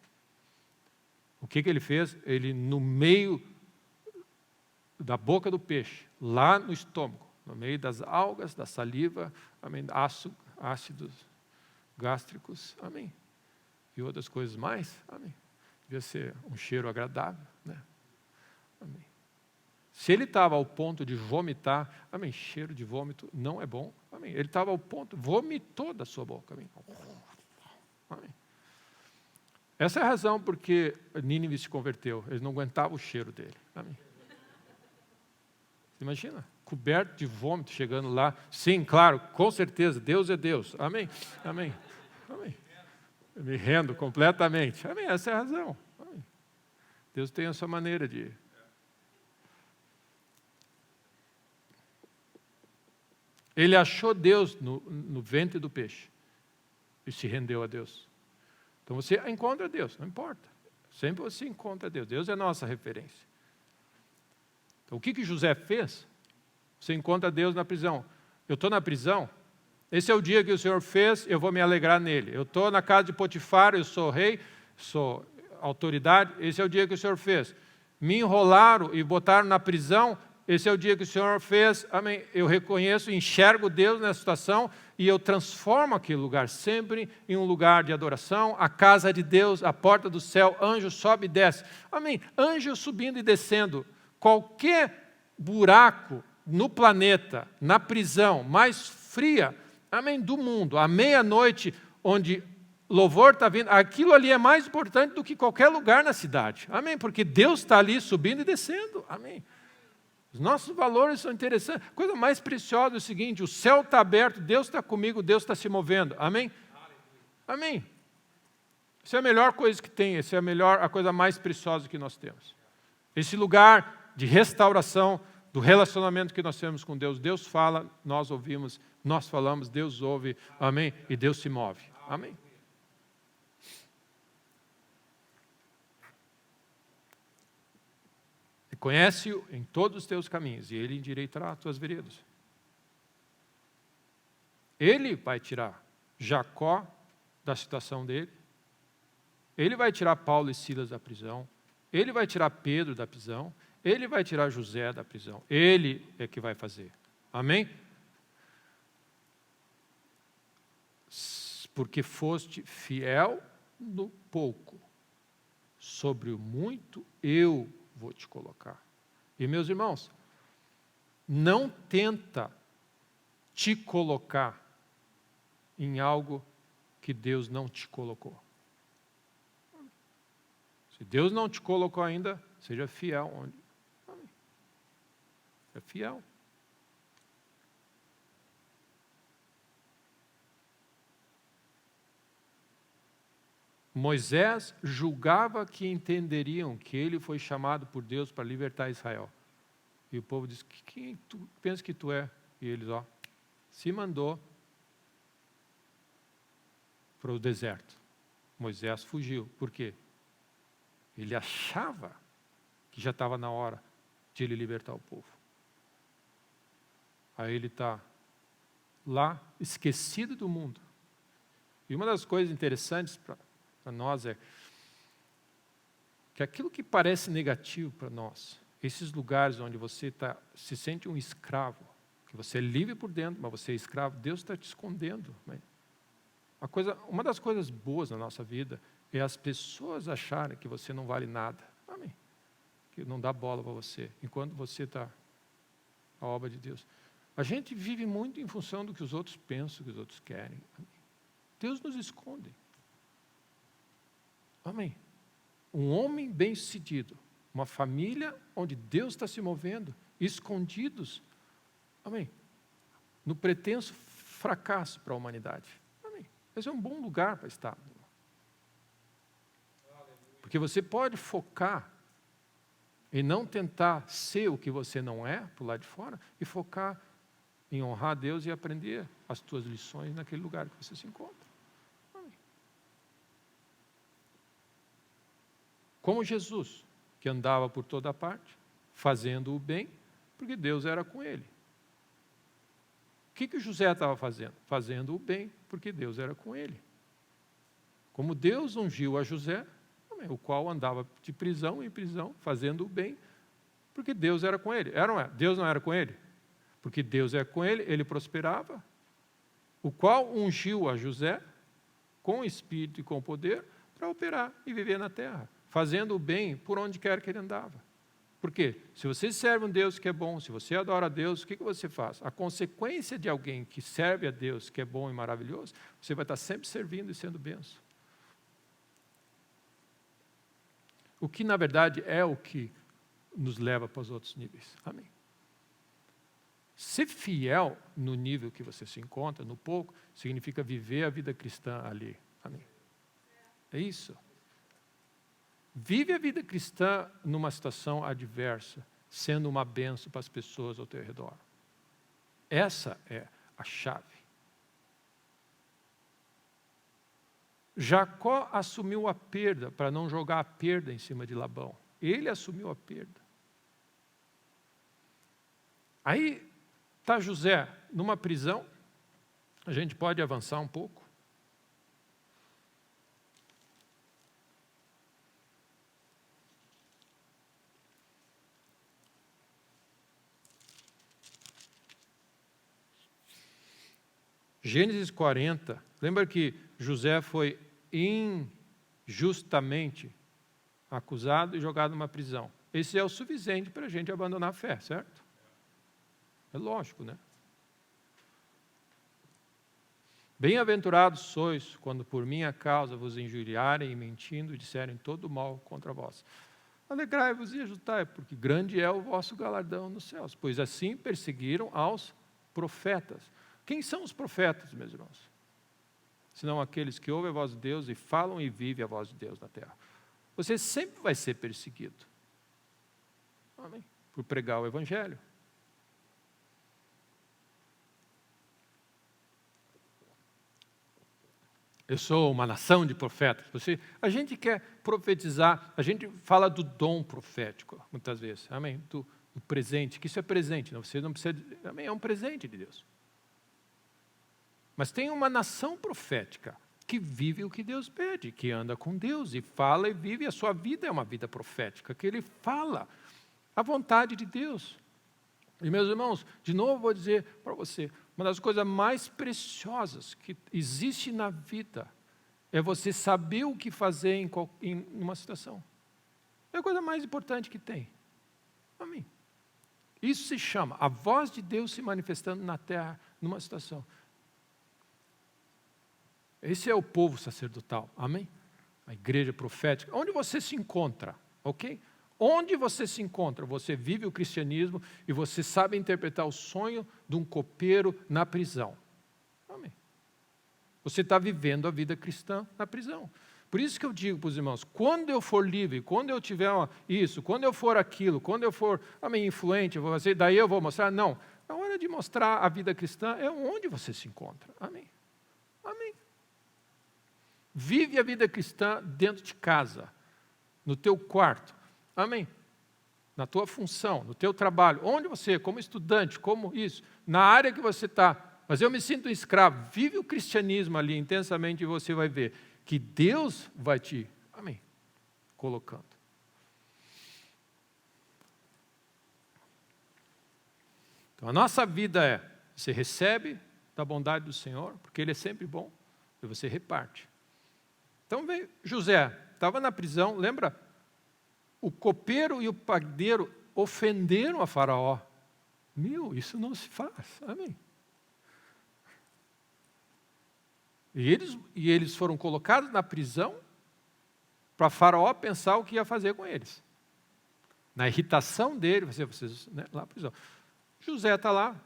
O que ele fez? Ele, no meio da boca do peixe, lá no estômago, no meio das algas, da saliva, amém, ácidos gástricos, amém, e outras coisas mais, amém. Devia ser um cheiro agradável, né? Amém. Se ele estava ao ponto de vomitar, amém, cheiro de vômito não é bom, amém. Ele estava ao ponto, vomitou da sua boca, amém. Amém. Essa é a razão porque Nínive se converteu. Eles não aguentavam o cheiro dele. Amém. Você imagina? Coberto de vômito chegando lá. Sim, claro, com certeza, Deus é Deus. Amém. Amém. Amém. Eu me rendo completamente. Amém. Essa é a razão. Amém. Deus tem a sua maneira de... Ele achou Deus no ventre do peixe e se rendeu a Deus. Então você encontra Deus, não importa. Sempre você encontra Deus. Deus é a nossa referência. Então o que José fez? Você encontra Deus na prisão. Eu estou na prisão, esse é o dia que o Senhor fez, eu vou me alegrar nele. Eu estou na casa de Potifar, eu sou rei, sou autoridade, esse é o dia que o Senhor fez. Me enrolaram e botaram na prisão, esse é o dia que o Senhor fez, amém. Eu reconheço, enxergo Deus nessa situação e eu transformo aquele lugar sempre em um lugar de adoração, a casa de Deus, a porta do céu, anjo sobe e desce. Amém. Anjo subindo e descendo. Qualquer buraco no planeta, na prisão mais fria, amém, do mundo, à meia-noite, onde louvor está vindo, aquilo ali é mais importante do que qualquer lugar na cidade. Amém. Porque Deus está ali subindo e descendo. Amém. Os nossos valores são interessantes. A coisa mais preciosa é o seguinte: o céu está aberto, Deus está comigo, Deus está se movendo. Amém? Amém. Isso é a melhor coisa que tem, essa é a coisa mais preciosa que nós temos. Esse lugar de restauração do relacionamento que nós temos com Deus. Deus fala, nós ouvimos, nós falamos, Deus ouve. Amém? E Deus se move. Amém? Conhece-o em todos os teus caminhos, e Ele endireitará as tuas veredas. Ele vai tirar Jacó da situação dele, Ele vai tirar Paulo e Silas da prisão, Ele vai tirar Pedro da prisão, Ele vai tirar José da prisão. Ele é que vai fazer. Amém? Porque foste fiel no pouco, sobre o muito eu vou te colocar. E meus irmãos, não tenta te colocar em algo que Deus não te colocou. Se Deus não te colocou ainda, seja fiel onde. Amém. Seja fiel. Moisés julgava que entenderiam que ele foi chamado por Deus para libertar Israel. E o povo disse: quem tu pensa que tu é? E eles, se mandou para o deserto. Moisés fugiu. Por quê? Ele achava que já estava na hora de ele libertar o povo. Aí ele está lá, esquecido do mundo. E uma das coisas interessantes para nós é que aquilo que parece negativo para nós, esses lugares onde você se sente um escravo, que você é livre por dentro, mas você é escravo, Deus está te escondendo. Uma das coisas boas na nossa vida é as pessoas acharem que você não vale nada. Amém. Que não dá bola para você, enquanto você está a obra de Deus. A gente vive muito em função do que os outros pensam, do que os outros querem. Amém. Deus nos esconde. Amém. Um homem bem-sucedido, uma família onde Deus está se movendo, escondidos, amém, no pretenso fracasso para a humanidade. Amém. Esse é um bom lugar para estar. Porque você pode focar e não tentar ser o que você não é, por lá de fora, e focar em honrar a Deus e aprender as tuas lições naquele lugar que você se encontra. Como Jesus, que andava por toda parte, fazendo o bem, porque Deus era com ele. O que José estava fazendo? Fazendo o bem, porque Deus era com ele. Como Deus ungiu a José, o qual andava de prisão em prisão, fazendo o bem, porque Deus era com ele. Deus não era com ele? Porque Deus é com ele, ele prosperava. O qual ungiu a José com o espírito e com o poder para operar e viver na terra, fazendo o bem por onde quer que ele andava. Por quê? Se você serve um Deus que é bom, se você adora a Deus, o que você faz? A consequência de alguém que serve a Deus, que é bom e maravilhoso, você vai estar sempre servindo e sendo benção. O que, na verdade, é o que nos leva para os outros níveis. Amém. Ser fiel no nível que você se encontra, no pouco, significa viver a vida cristã ali. Amém. É isso. Vive a vida cristã numa situação adversa, sendo uma bênção para as pessoas ao teu redor. Essa é a chave. Jacó assumiu a perda para não jogar a perda em cima de Labão. Ele assumiu a perda. Aí está José numa prisão. A gente pode avançar um pouco. Gênesis 40, lembra que José foi injustamente acusado e jogado numa prisão. Esse é o suficiente para a gente abandonar a fé, certo? É lógico, né? Bem-aventurados sois, quando por minha causa vos injuriarem e mentindo, disserem todo mal contra vós. Alegrai-vos e exultai, porque grande é o vosso galardão nos céus, pois assim perseguiram aos profetas. Quem são os profetas, meus irmãos? Senão aqueles que ouvem a voz de Deus e falam e vivem a voz de Deus na terra. Você sempre vai ser perseguido. Amém? Por pregar o Evangelho. Eu sou uma nação de profetas. A gente quer profetizar, a gente fala do dom profético, muitas vezes. Amém? Do presente, que isso é presente. Você não precisa. Amém? É um presente de Deus. Mas tem uma nação profética que vive o que Deus pede, que anda com Deus e fala e vive. A sua vida é uma vida profética, que ele fala a vontade de Deus. E meus irmãos, de novo vou dizer para você, uma das coisas mais preciosas que existe na vida é você saber o que fazer em uma situação. É a coisa mais importante que tem. Amém. Isso se chama a voz de Deus se manifestando na terra numa situação. Esse é o povo sacerdotal, amém? A igreja profética. Onde você se encontra, ok? Onde você se encontra, você vive o cristianismo e você sabe interpretar o sonho de um copeiro na prisão. Amém. Você está vivendo a vida cristã na prisão. Por isso que eu digo para os irmãos, quando eu for livre, quando eu tiver isso, quando eu for aquilo, quando eu for influente, daí eu vou mostrar. Não, a hora de mostrar a vida cristã é onde você se encontra. Amém. Amém. Vive a vida cristã dentro de casa, no teu quarto, amém? Na tua função, no teu trabalho, onde você, como estudante, como isso, na área que você está, mas eu me sinto um escravo, vive o cristianismo ali intensamente e você vai ver que Deus vai te, amém, colocando. Então a nossa vida é, você recebe da bondade do Senhor, porque Ele é sempre bom, e você reparte. Então veio José, estava na prisão, lembra? O copeiro e o padeiro ofenderam a Faraó. Isso não se faz, amém? E eles foram colocados na prisão para Faraó pensar o que ia fazer com eles. Na irritação dele, vocês né, lá na prisão. José está lá.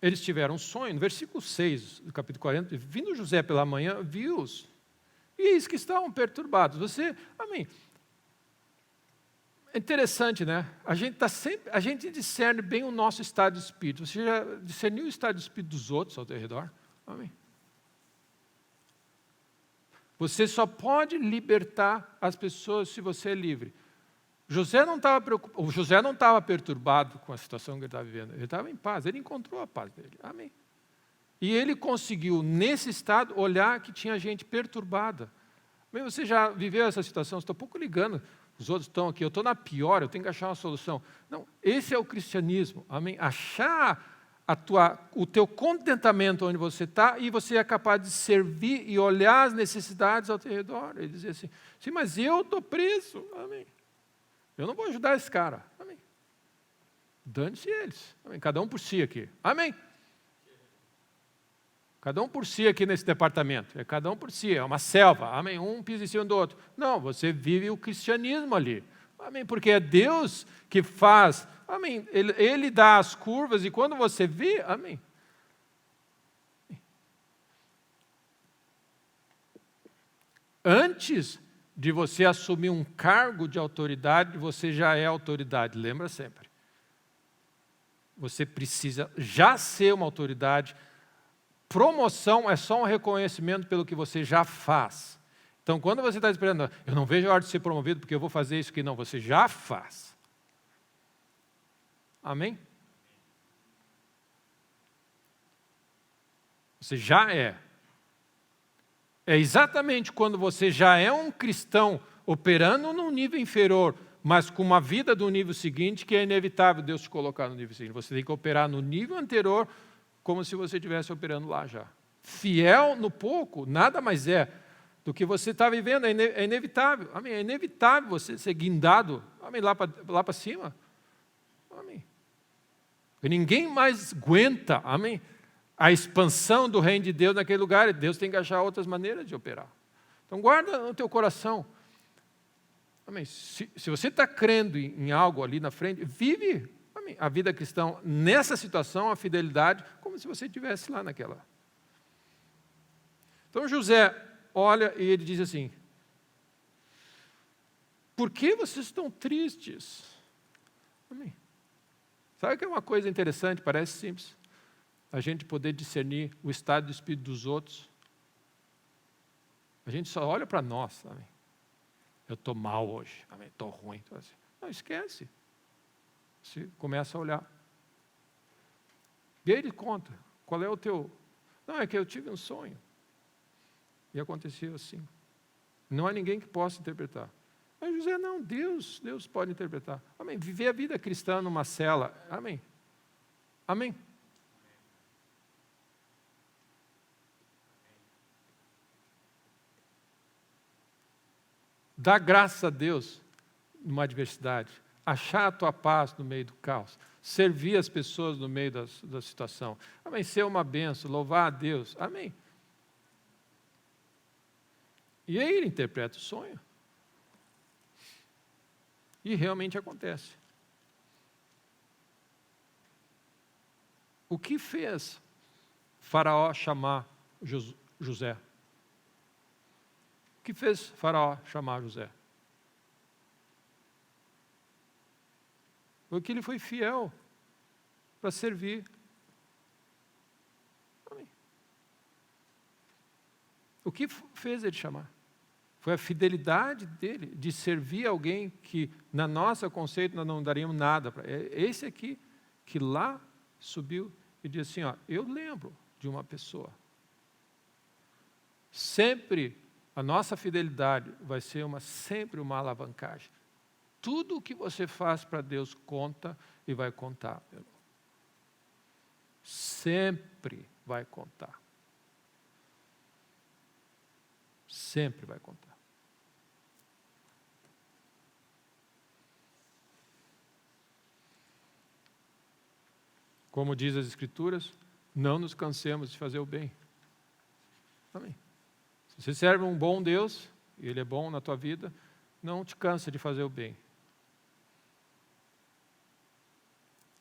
Eles tiveram um sonho, no versículo 6 do capítulo 40, vindo José pela manhã, viu-os, e eis que estavam perturbados. Amém. É interessante, né? A gente discerne bem o nosso estado de espírito. Você já discerniu o estado de espírito dos outros ao teu redor? Amém. Você só pode libertar as pessoas se você é livre. José não estava preocupado, o José não estava perturbado com a situação que ele estava vivendo. Ele estava em paz, ele encontrou a paz dele. Amém. E ele conseguiu, nesse estado, olhar que tinha gente perturbada. Bem, você já viveu essa situação? Você está um pouco ligando, os outros estão aqui, eu estou na pior, eu tenho que achar uma solução. Não, esse é o cristianismo. Amém. Achar o teu contentamento onde você está e você é capaz de servir e olhar as necessidades ao teu redor. Ele dizer assim, sim, mas eu estou preso. Amém. Eu não vou ajudar esse cara. Amém. Dane-se eles. Amém. Cada um por si aqui. Amém. Cada um por si aqui nesse departamento. É cada um por si, é uma selva. Amém? Um pisa em cima do outro. Não, você vive o cristianismo ali. Amém? Porque é Deus que faz. Amém? Ele dá as curvas e quando você vê, amém? Antes de você assumir um cargo de autoridade, você já é autoridade, lembra sempre. Você precisa já ser uma autoridade. Promoção é só um reconhecimento pelo que você já faz. Então, quando você está esperando, eu não vejo a hora de ser promovido porque eu vou fazer isso aqui, não, você já faz. Amém? Você já é. É exatamente quando você já é um cristão operando num nível inferior, mas com uma vida do nível seguinte, que é inevitável Deus te colocar no nível seguinte. Você tem que operar no nível anterior, como se você estivesse operando lá já. Fiel no pouco, nada mais é do que você está vivendo, é inevitável. Amém? É inevitável você ser guindado, amém, lá para cima. Amém. E ninguém mais aguenta, amém, a expansão do reino de Deus naquele lugar. Deus tem que achar outras maneiras de operar. Então guarda no teu coração. Amém. Se você está crendo em algo ali na frente, vive, amém, a vida cristã nessa situação, a fidelidade, como se você estivesse lá naquela. Então José olha e ele diz assim: por que vocês estão tristes? Amém. Sabe que é uma coisa interessante, parece simples, a gente poder discernir o estado do espírito dos outros. A gente só olha para nós, amém. Eu estou mal hoje, estou ruim. Assim. Não, esquece. Você começa a olhar. E aí ele conta, qual é o teu... Não, é que eu tive um sonho. E aconteceu assim. Não há ninguém que possa interpretar. Mas José, não, Deus pode interpretar. Amém. Viver a vida cristã numa cela. Amém. Amém. Dá graças a Deus numa adversidade. Achar a tua paz no meio do caos. Servir as pessoas no meio da situação. Amém. Ser uma bênção, louvar a Deus. Amém. E aí ele interpreta o sonho. E realmente acontece. O que fez Faraó chamar José? O que fez Faraó chamar José? Porque ele foi fiel para servir. Amém. O que fez ele chamar? Foi a fidelidade dele de servir alguém que, na nossa conceito, nós não daríamos nada para ele. É esse aqui que lá subiu e disse assim, eu lembro de uma pessoa. Sempre a nossa fidelidade vai ser sempre uma alavancagem. Tudo o que você faz para Deus conta e vai contar. Meu irmão. Sempre vai contar. Sempre vai contar. Como diz as Escrituras, não nos cansemos de fazer o bem. Amém. Se você serve um bom Deus, e Ele é bom na tua vida, não te cansa de fazer o bem.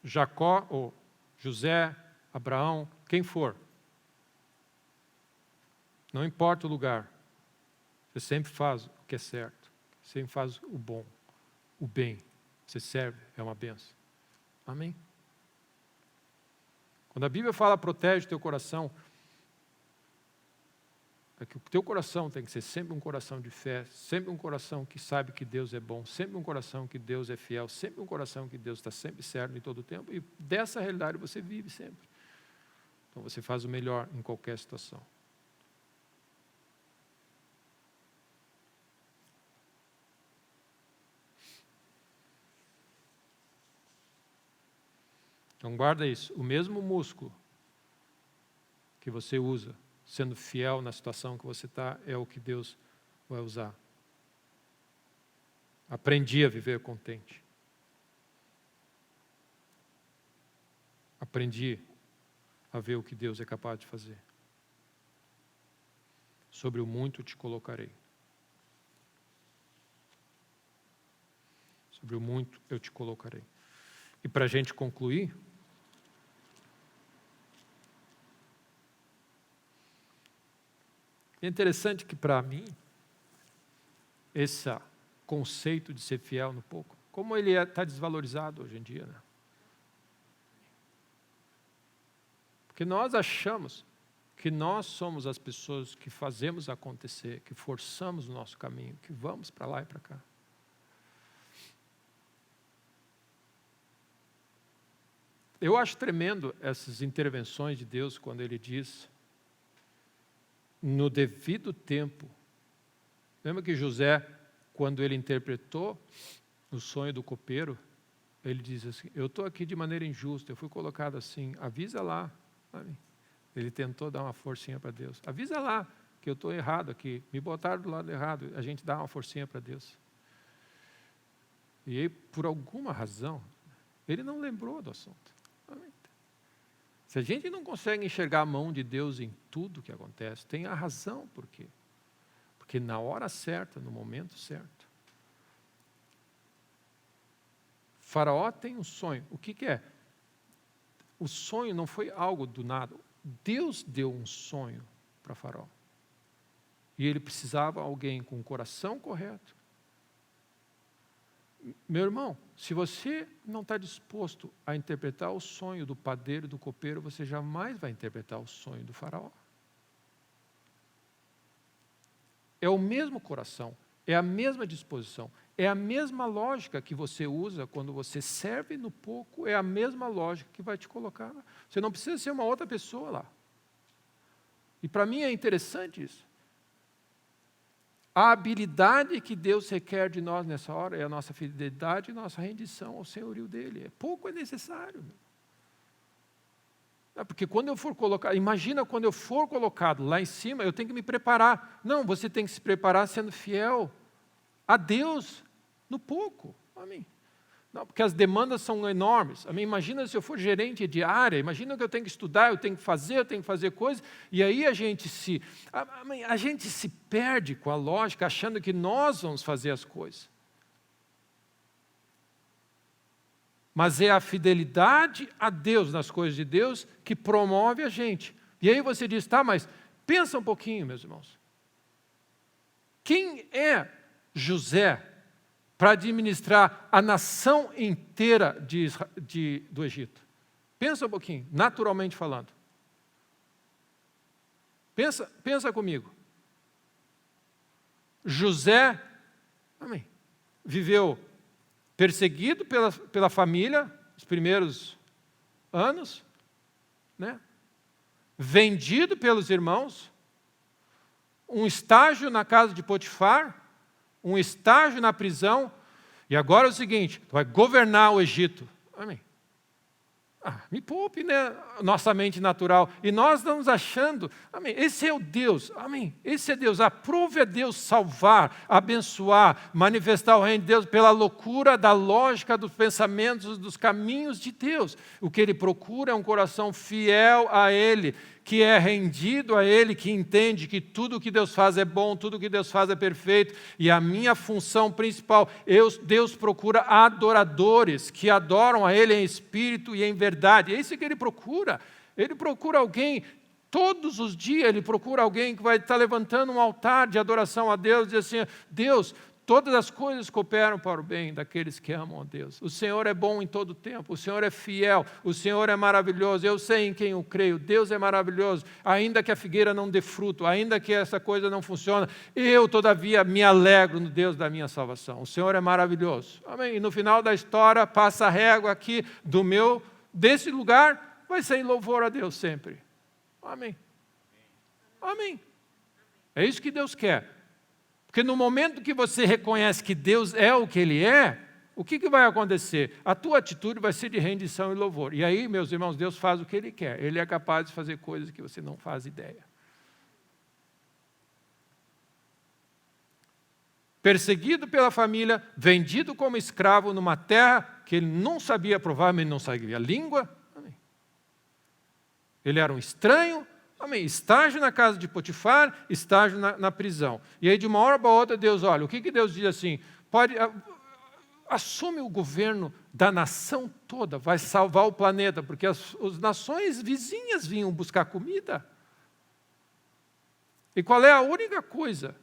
Jacó, ou José, Abraão, quem for. Não importa o lugar. Você sempre faz o que é certo. Sempre faz o bom, o bem. Você serve, é uma bênção. Amém? Quando a Bíblia fala protege o teu coração, é que o teu coração tem que ser sempre um coração de fé, sempre um coração que sabe que Deus é bom, sempre um coração que Deus é fiel, sempre um coração que Deus está sempre certo em todo o tempo, e dessa realidade você vive sempre. Então você faz o melhor em qualquer situação. Então guarda isso, o mesmo músculo que você usa, sendo fiel na situação que você está, é o que Deus vai usar. Aprendi a viver contente. Aprendi a ver o que Deus é capaz de fazer. sobre o muito te colocarei. Sobre o muito eu te colocarei. E para a gente concluir, é interessante que para mim, esse conceito de ser fiel no pouco, como ele está desvalorizado hoje em dia, né? Porque nós achamos que nós somos as pessoas que fazemos acontecer, que forçamos o nosso caminho, que vamos para lá e para cá. Eu acho tremendo essas intervenções de Deus quando Ele diz, no devido tempo. Lembra que José, quando ele interpretou o sonho do copeiro, ele diz assim, eu estou aqui de maneira injusta, eu fui colocado assim, avisa lá. Sabe? Ele tentou dar uma forcinha para Deus. Avisa lá que eu estou errado aqui, me botaram do lado errado, a gente dá uma forcinha para Deus. E aí, por alguma razão, ele não lembrou do assunto. Se a gente não consegue enxergar a mão de Deus em tudo que acontece, tem a razão por quê. Porque na hora certa, no momento certo. Faraó tem um sonho. O que é? O sonho não foi algo do nada. Deus deu um sonho para Faraó. E ele precisava de alguém com o coração correto. Meu irmão, se você não está disposto a interpretar o sonho do padeiro e do copeiro, você jamais vai interpretar o sonho do faraó. É o mesmo coração, é a mesma disposição, é a mesma lógica que você usa quando você serve no pouco, é a mesma lógica que vai te colocar. Você não precisa ser uma outra pessoa lá. E para mim é interessante isso. A habilidade que Deus requer de nós nessa hora é a nossa fidelidade e nossa rendição ao senhorio dEle. Pouco é necessário. Porque quando eu for colocado, imagina quando eu for colocado lá em cima, eu tenho que me preparar. Não, você tem que se preparar sendo fiel a Deus no pouco. Amém. Não, porque as demandas são enormes. Amém? Imagina se eu for gerente de área, imagina que eu tenho que estudar, eu tenho que fazer coisas, e aí a gente se perde com a lógica, achando que nós vamos fazer as coisas. Mas é a fidelidade a Deus, nas coisas de Deus, que promove a gente. E aí você diz, tá, mas pensa um pouquinho, meus irmãos. Quem é José para administrar a nação inteira do Egito? Pensa um pouquinho, naturalmente falando. Pensa comigo. José, amém, viveu perseguido pela família, os primeiros anos, né? Vendido pelos irmãos, um estágio na casa de Potifar, um estágio na prisão, e agora é o seguinte, vai governar o Egito. Amém. Me poupe, né? Nossa mente natural. E nós estamos achando, amém, esse é o Deus, amém, esse é Deus. Aprove a Deus salvar, abençoar, manifestar o reino de Deus pela loucura da lógica dos pensamentos, dos caminhos de Deus. O que Ele procura é um coração fiel a Ele, que é rendido a Ele, que entende que tudo o que Deus faz é bom, tudo o que Deus faz é perfeito, e a minha função principal, Deus procura adoradores, que adoram a Ele em espírito e em verdade. É isso que Ele procura alguém, todos os dias Ele procura alguém que vai estar levantando um altar de adoração a Deus, e dizer assim, Deus, todas as coisas cooperam para o bem daqueles que amam a Deus. O Senhor é bom em todo tempo, o Senhor é fiel, o Senhor é maravilhoso, eu sei em quem eu creio, Deus é maravilhoso, ainda que a figueira não dê fruto, ainda que essa coisa não funcione, eu todavia me alegro no Deus da minha salvação. O Senhor é maravilhoso. Amém? E no final da história, passa a régua aqui desse lugar, vai ser em louvor a Deus sempre. Amém. Amém. É isso que Deus quer. Porque no momento que você reconhece que Deus é o que Ele é, o que vai acontecer? A tua atitude vai ser de rendição e louvor. E aí, meus irmãos, Deus faz o que Ele quer. Ele é capaz de fazer coisas que você não faz ideia. Perseguido pela família, vendido como escravo numa terra que ele não sabia, provavelmente não sabia a língua. Ele era um estranho, Amém. Estágio na casa de Potifar, estágio na prisão. E aí, de uma hora para outra, Deus olha. O que Deus diz assim? Assume o governo da nação toda, vai salvar o planeta, porque as nações vizinhas vinham buscar comida. E qual é a única coisa?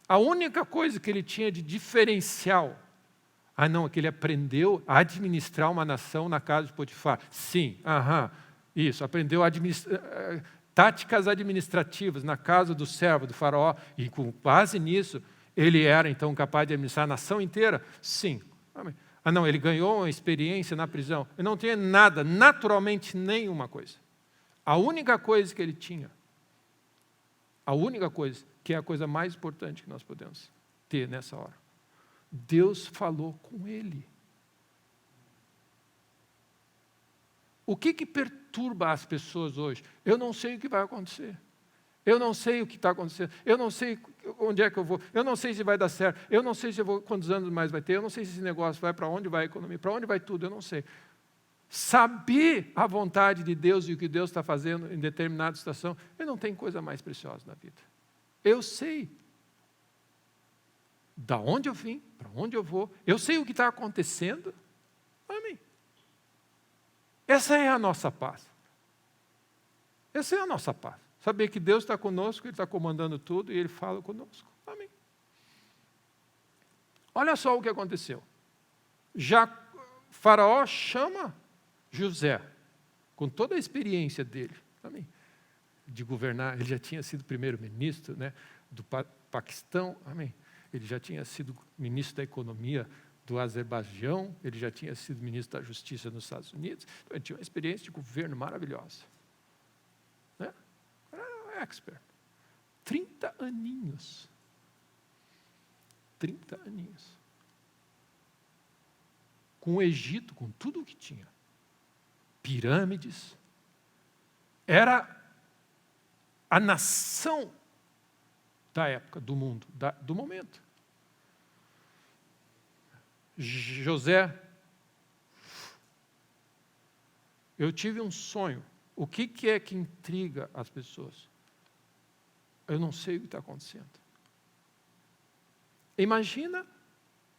A única coisa que ele tinha de diferencial? Não, é que ele aprendeu a administrar uma nação na casa de Potifar. Sim, isso, aprendeu a táticas administrativas na casa do servo, do faraó, e com base nisso, ele era então capaz de administrar a nação inteira? Sim. Amém. Não, ele ganhou uma experiência na prisão. Ele não tinha nada, naturalmente nenhuma coisa. A única coisa que ele tinha, a única coisa, que é a coisa mais importante que nós podemos ter nessa hora. Deus falou com ele. O que perturba as pessoas hoje? Eu não sei o que vai acontecer. Eu não sei o que está acontecendo. Eu não sei onde é que eu vou. Eu não sei se vai dar certo. Eu não sei se eu vou, quantos anos mais vai ter. Eu não sei se esse negócio vai, para onde vai a economia, para onde vai tudo, eu não sei. Saber a vontade de Deus e o que Deus está fazendo em determinada situação, eu não tenho coisa mais preciosa na vida. Eu sei da onde eu vim, para onde eu vou. Eu sei o que está acontecendo. Amém. Essa é a nossa paz. Essa é a nossa paz. Saber que Deus está conosco, Ele está comandando tudo e Ele fala conosco. Amém. Olha só o que aconteceu. Já Faraó chama José, com toda a experiência dele, amém, de governar. Ele já tinha sido primeiro-ministro, né, do Paquistão, amém. Ele já tinha sido ministro da economia do Azerbaijão, ele já tinha sido ministro da Justiça nos Estados Unidos. Então, ele tinha uma experiência de governo maravilhosa. Né? Expert. 30 aninhos. 30 aninhos. Com o Egito, com tudo o que tinha. Pirâmides. Era a nação da época, do mundo, do momento. José, eu tive um sonho. O que é que intriga as pessoas? Eu não sei o que está acontecendo. Imagina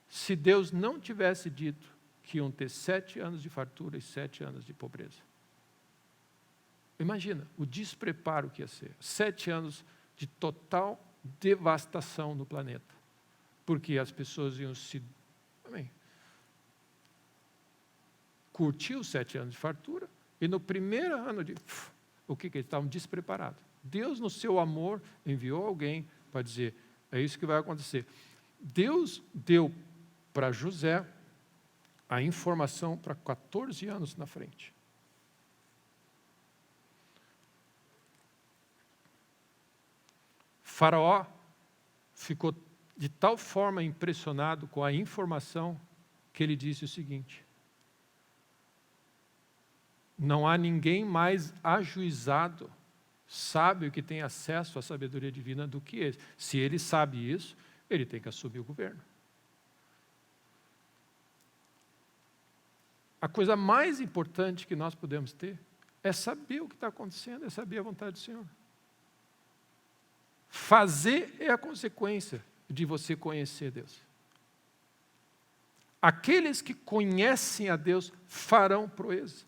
se Deus não tivesse dito que iam ter 7 anos de fartura e 7 anos de pobreza. Imagina o despreparo que ia ser. 7 anos de total devastação no planeta. Porque as pessoas iam se... Amém. Curtir os 7 anos de fartura e no primeiro ano de... O que eles estavam despreparados. Deus, no seu amor, enviou alguém para dizer, é isso que vai acontecer. Deus deu para José a informação para 14 anos na frente. Faraó ficou de tal forma impressionado com a informação que ele disse o seguinte: não há ninguém mais ajuizado, sábio, que tem acesso à sabedoria divina do que ele. Se ele sabe isso, ele tem que assumir o governo. A coisa mais importante que nós podemos ter é saber o que está acontecendo, é saber a vontade do Senhor. Fazer é a consequência de você conhecer Deus. Aqueles que conhecem a Deus farão proezas.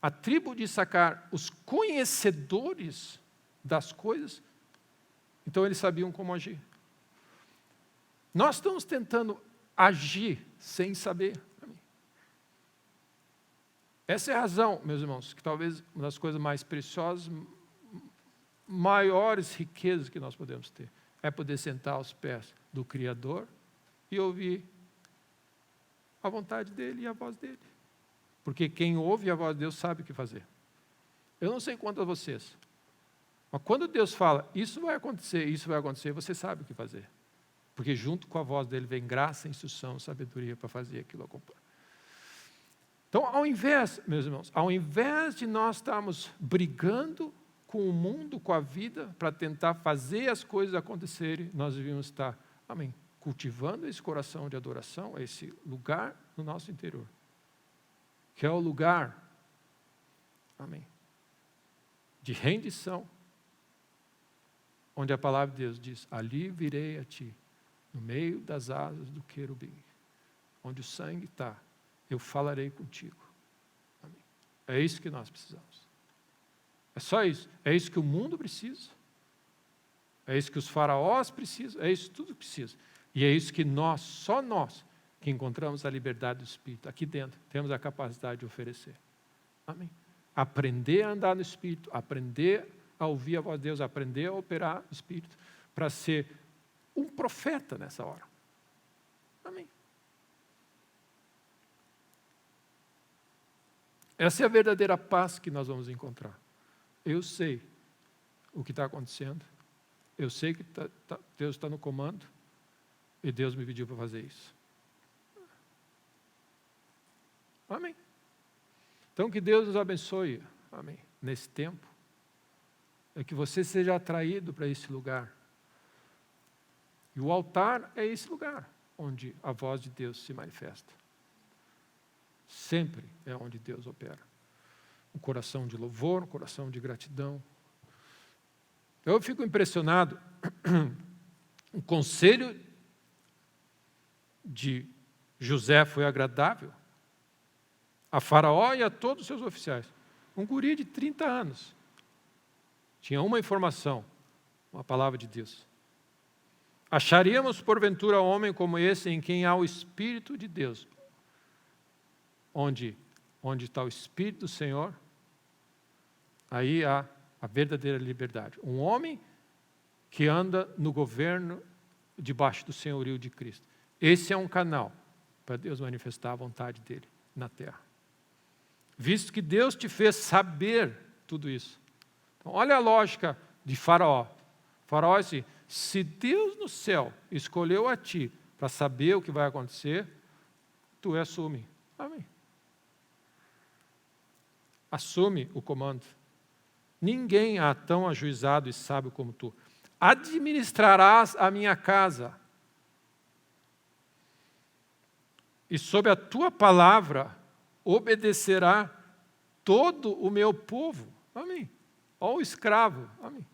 A tribo de Issacar, os conhecedores das coisas, então eles sabiam como agir. Nós estamos tentando agir sem saber. Essa é a razão, meus irmãos, que talvez uma das coisas mais preciosas, maiores riquezas que nós podemos ter, é poder sentar aos pés do Criador e ouvir a vontade dEle e a voz dEle. Porque quem ouve a voz de Deus sabe o que fazer. Eu não sei quanto a vocês, mas quando Deus fala, isso vai acontecer, você sabe o que fazer. Porque junto com a voz dEle vem graça, instrução, sabedoria para fazer aquilo acontecer. Então, ao invés, meus irmãos, ao invés de nós estarmos brigando com o mundo, com a vida, para tentar fazer as coisas acontecerem, nós devíamos estar, amém, cultivando esse coração de adoração, esse lugar no nosso interior, que é o lugar Amém. De rendição. Onde a palavra de Deus diz, ali virei a ti, no meio das asas do querubim. Onde o sangue está, eu falarei contigo. Amém. É isso que nós precisamos. É só isso. É isso que o mundo precisa. É isso que os faraós precisam. É isso que tudo precisa. E é isso que nós, só nós, que encontramos a liberdade do Espírito, aqui dentro, temos a capacidade de oferecer. Amém. Aprender a andar no Espírito, aprender a ouvir a voz de Deus, aprender a operar no Espírito, para ser um profeta nessa hora. Amém. Essa é a verdadeira paz que nós vamos encontrar. Eu sei o que está acontecendo, eu sei que Deus está no comando, e Deus me pediu para fazer isso. Amém. Então que Deus nos abençoe, amém, nesse tempo, é que você seja atraído para esse lugar. E o altar é esse lugar onde a voz de Deus se manifesta. Sempre é onde Deus opera. Um coração de louvor, um coração de gratidão. Eu fico impressionado, o conselho de José foi agradável a Faraó e a todos os seus oficiais. Um guri de 30 anos. Tinha uma informação, uma palavra de Deus. Acharíamos porventura homem como esse em quem há o Espírito de Deus. Onde está o Espírito do Senhor, aí há a verdadeira liberdade. Um homem que anda no governo debaixo do senhorio de Cristo. Esse é um canal para Deus manifestar a vontade dele na terra. Visto que Deus te fez saber tudo isso. Então, olha a lógica de Faraó. Faraó é assim, se Deus no céu escolheu a ti para saber o que vai acontecer, tu assume. Amém. Assume o comando. Ninguém há tão ajuizado e sábio como tu. Administrarás a minha casa. E sob a tua palavra obedecerá todo o meu povo. Amém. Ó o escravo. Amém.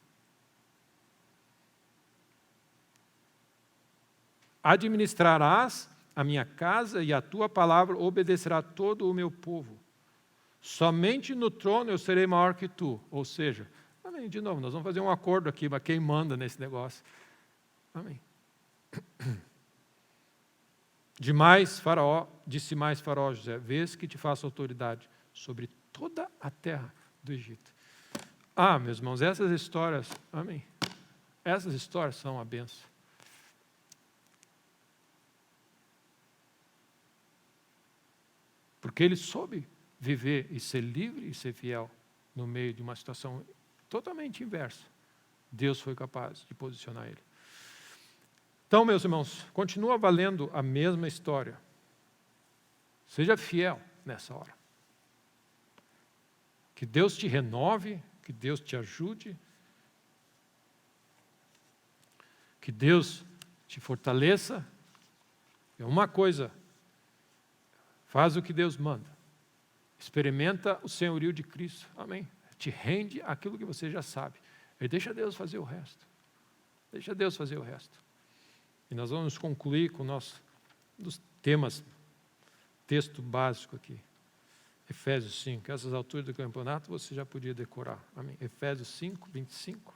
Administrarás a minha casa e a tua palavra obedecerá todo o meu povo. Somente no trono eu serei maior que tu. Ou seja, amém, de novo, nós vamos fazer um acordo aqui, mas quem manda nesse negócio? Amém. Disse mais Faraó a José, vês que te faço autoridade sobre toda a terra do Egito. Ah, meus irmãos, essas histórias, amém, essas histórias são uma bênção. Porque ele soube viver e ser livre e ser fiel no meio de uma situação totalmente inversa. Deus foi capaz de posicionar ele. Então, meus irmãos, continua valendo a mesma história. Seja fiel nessa hora. Que Deus te renove, que Deus te ajude, que Deus te fortaleça. É uma coisa, faz o que Deus manda. Experimenta o senhorio de Cristo. Amém. Te rende aquilo que você já sabe. E deixa Deus fazer o resto. Deixa Deus fazer o resto. E nós vamos concluir com o nosso dos temas, texto básico aqui. Efésios 5. Essas alturas do campeonato você já podia decorar. Amém. Efésios 5, 25.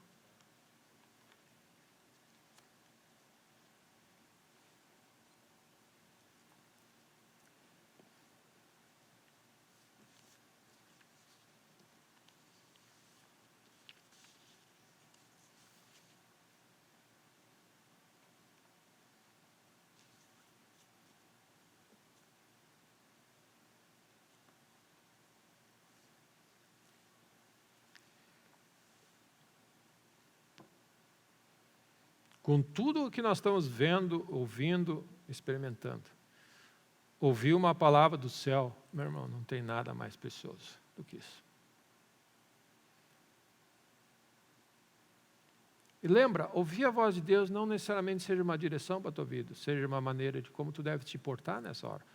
Com tudo o que nós estamos vendo, ouvindo, experimentando. Ouvir uma palavra do céu, meu irmão, não tem nada mais precioso do que isso. E lembra, ouvir a voz de Deus não necessariamente seja uma direção para a tua vida, seja uma maneira de como tu deve te portar nessa hora.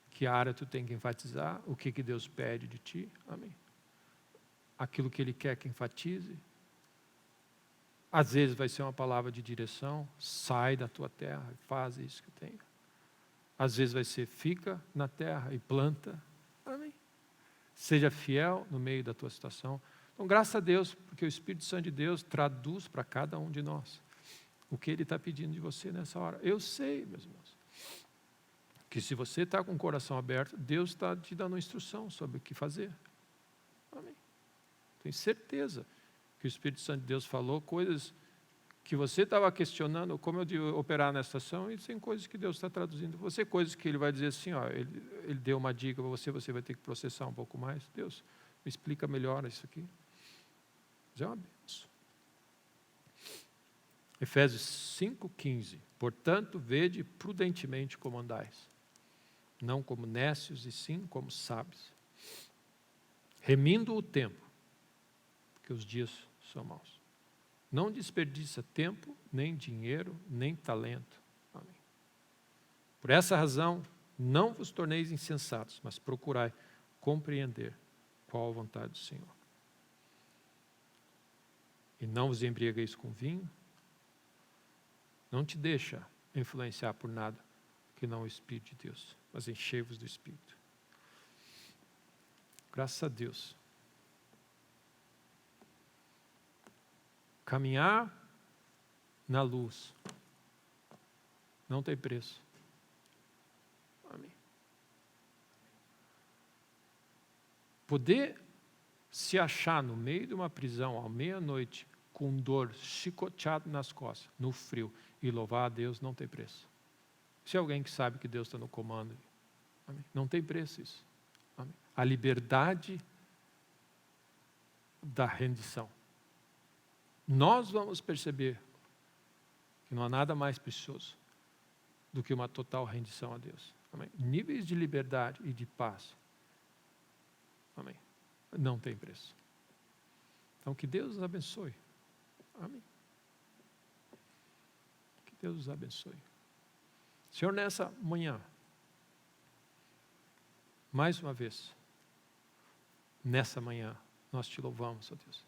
Que área tu tem que enfatizar, o que Deus pede de ti. Amém. aquilo que Ele quer que enfatize. Às vezes vai ser uma palavra de direção, sai da tua terra e faz isso que eu tenho. Às vezes vai ser, fica na terra e planta. Amém. Seja fiel no meio da tua situação. Então, graças a Deus, porque o Espírito Santo de Deus traduz para cada um de nós o que Ele está pedindo de você nessa hora. Eu sei, meus irmãos, que se você está com o coração aberto, Deus está te dando instrução sobre o que fazer. Amém. Tenho certeza que o Espírito Santo de Deus falou coisas que você estava questionando, como eu devo operar nessa situação, e tem coisas que Deus está traduzindo. Você, coisas que Ele vai dizer assim, ó, ele deu uma dica para você, você vai ter que processar um pouco mais. Deus, me explica melhor isso aqui. Mas é uma benção. Efésios 5,15. Portanto, vede prudentemente como andais, não como nécios, e sim como sábios, remindo o tempo, porque os dias são maus. Não desperdiça tempo, nem dinheiro, nem talento. Amém. Por essa razão, não vos torneis insensatos, mas procurai compreender qual a vontade do Senhor. E não vos embriagueis com vinho. Não te deixa influenciar por nada que não é o Espírito de Deus, mas enchei-vos do Espírito. Graças a Deus. Caminhar na luz não tem preço. Amém. Poder se achar no meio de uma prisão à meia-noite, com dor, chicoteado nas costas, no frio, e louvar a Deus não tem preço. Se é alguém que sabe que Deus está no comando, amém, não tem preço isso. Amém. A liberdade da rendição. Nós vamos perceber que não há nada mais precioso do que uma total rendição a Deus. Amém. Níveis de liberdade e de paz, amém, não tem preço. Então, que Deus os abençoe. Amém. Que Deus os abençoe. Senhor, nessa manhã, mais uma vez, nessa manhã, nós te louvamos, ó Deus.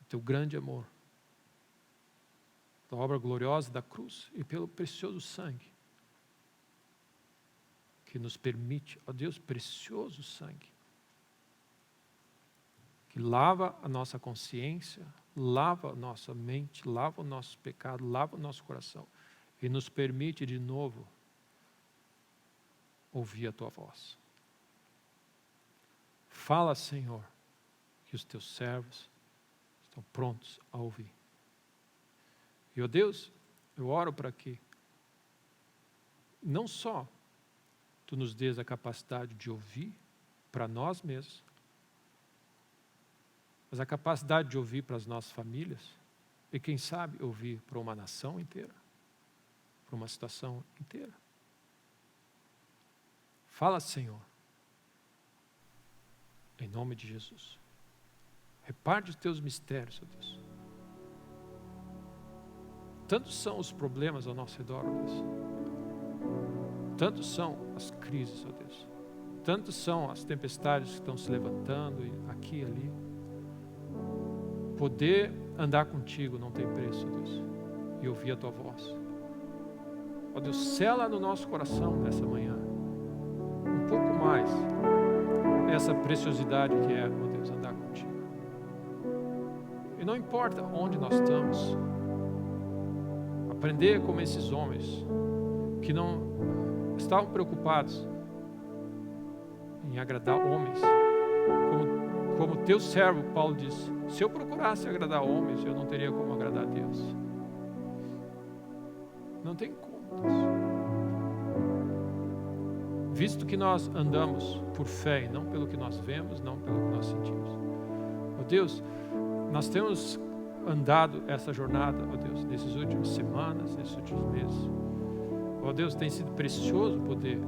O teu grande amor, da obra gloriosa da cruz e pelo precioso sangue que nos permite, ó Deus, precioso sangue, que lava a nossa consciência, lava a nossa mente, lava o nosso pecado, lava o nosso coração e nos permite de novo ouvir a tua voz. Fala, Senhor, que os teus servos estão prontos a ouvir. E, ó Deus, eu oro para que não só tu nos dês a capacidade de ouvir para nós mesmos, mas a capacidade de ouvir para as nossas famílias e, quem sabe, ouvir para uma nação inteira, para uma situação inteira. Fala, Senhor, em nome de Jesus. Reparte os teus mistérios, ó Deus. Tantos são os problemas ao nosso redor, ó Deus. Tantos são as crises, ó Deus. Tantos são as tempestades que estão se levantando aqui e ali. Poder andar contigo não tem preço, ó Deus. E ouvir a tua voz. Ó Deus, sela no nosso coração nessa manhã um pouco mais essa preciosidade que é, ó Deus, andar contigo. E não importa onde nós estamos, aprender como esses homens que não estavam preocupados em agradar homens, como teu servo Paulo disse, se eu procurasse agradar homens, eu não teria como agradar a Deus. Não tem como, Deus. Visto que nós andamos por fé e não pelo que nós vemos, não pelo que nós sentimos. Ó Deus, nós temos andado essa jornada, ó Deus, nessas últimas semanas, nesses últimos meses. Ó Deus, tem sido precioso poder,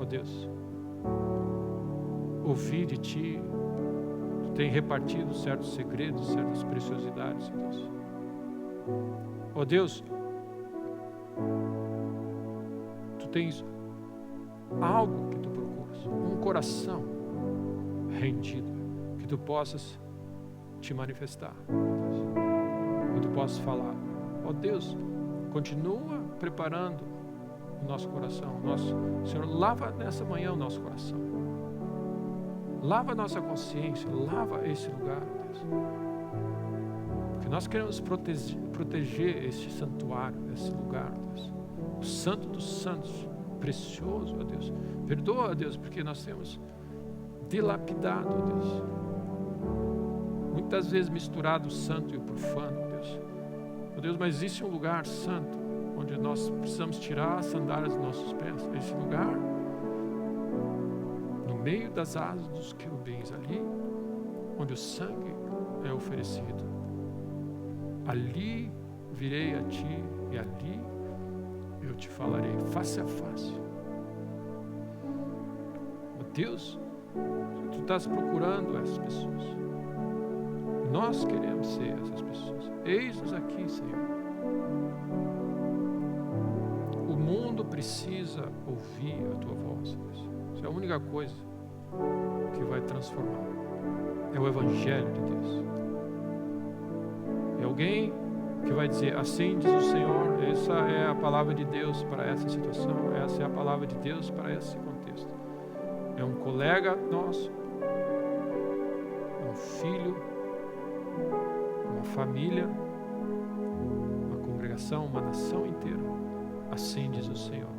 ó Deus, ouvir de Ti. Tu tem repartido certos segredos, certas preciosidades, ó Deus. Ó Deus, Tu tens algo que Tu procuras, um coração rendido, Tu possas te manifestar, e Tu possas falar. Ó Deus, continua preparando o nosso coração. Senhor, lava nessa manhã o nosso coração. Lava a nossa consciência, lava esse lugar, Deus. Porque nós queremos proteger este santuário, esse lugar, Deus. O santo dos santos, precioso, ó Deus. Perdoa, ó Deus, porque nós temos dilapidado, ó Deus. Muitas vezes misturado o santo e o profano, ó Deus. Ó Deus, mas existe um lugar santo, onde nós precisamos tirar as sandálias dos nossos pés. Esse lugar, no meio das asas dos querubins, ali, onde o sangue é oferecido. Ali virei a Ti e ali eu te falarei face a face. Ó Deus, Tu estás procurando essas pessoas. Nós queremos ser essas pessoas. Eis-nos aqui, Senhor. O mundo precisa ouvir a Tua voz, Deus. Isso é a única coisa que vai transformar. É o Evangelho de Deus. É alguém que vai dizer, assim diz o Senhor. Essa é a palavra de Deus para essa situação. Essa é a palavra de Deus para esse contexto. É um colega nosso, um filho, uma família, uma congregação, uma nação inteira. Assim diz o Senhor.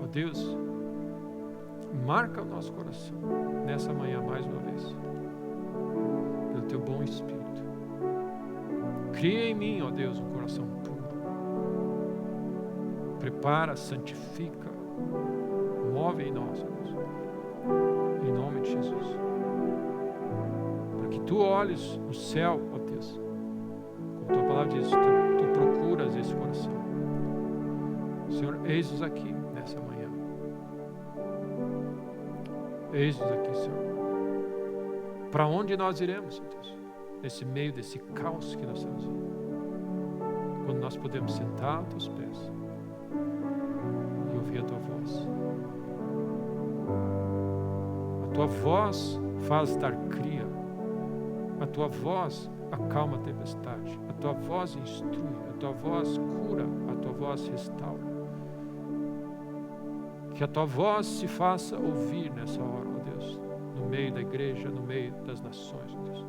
Ó Deus, marca o nosso coração nessa manhã mais uma vez, pelo Teu bom Espírito. Cria em mim, ó Deus, um coração puro. Prepara, santifica, move em nós, ó Deus, em nome de Jesus. Para que Tu olhes no céu, ó Deus, como Tua palavra diz, tu procuras esse coração. Senhor, eis-nos aqui nessa manhã. Eis-nos aqui, Senhor. Para onde nós iremos, ó Deus? Nesse meio desse caos que nós estamos vivendo. Quando nós podemos sentar aos Teus pés e ouvir a Tua voz. A Tua voz faz dar cria. A Tua voz acalma a tempestade. A Tua voz instrui. A Tua voz cura. A Tua voz restaura. Que a Tua voz se faça ouvir nessa hora, ó Deus, no meio da igreja, no meio das nações, ó Deus.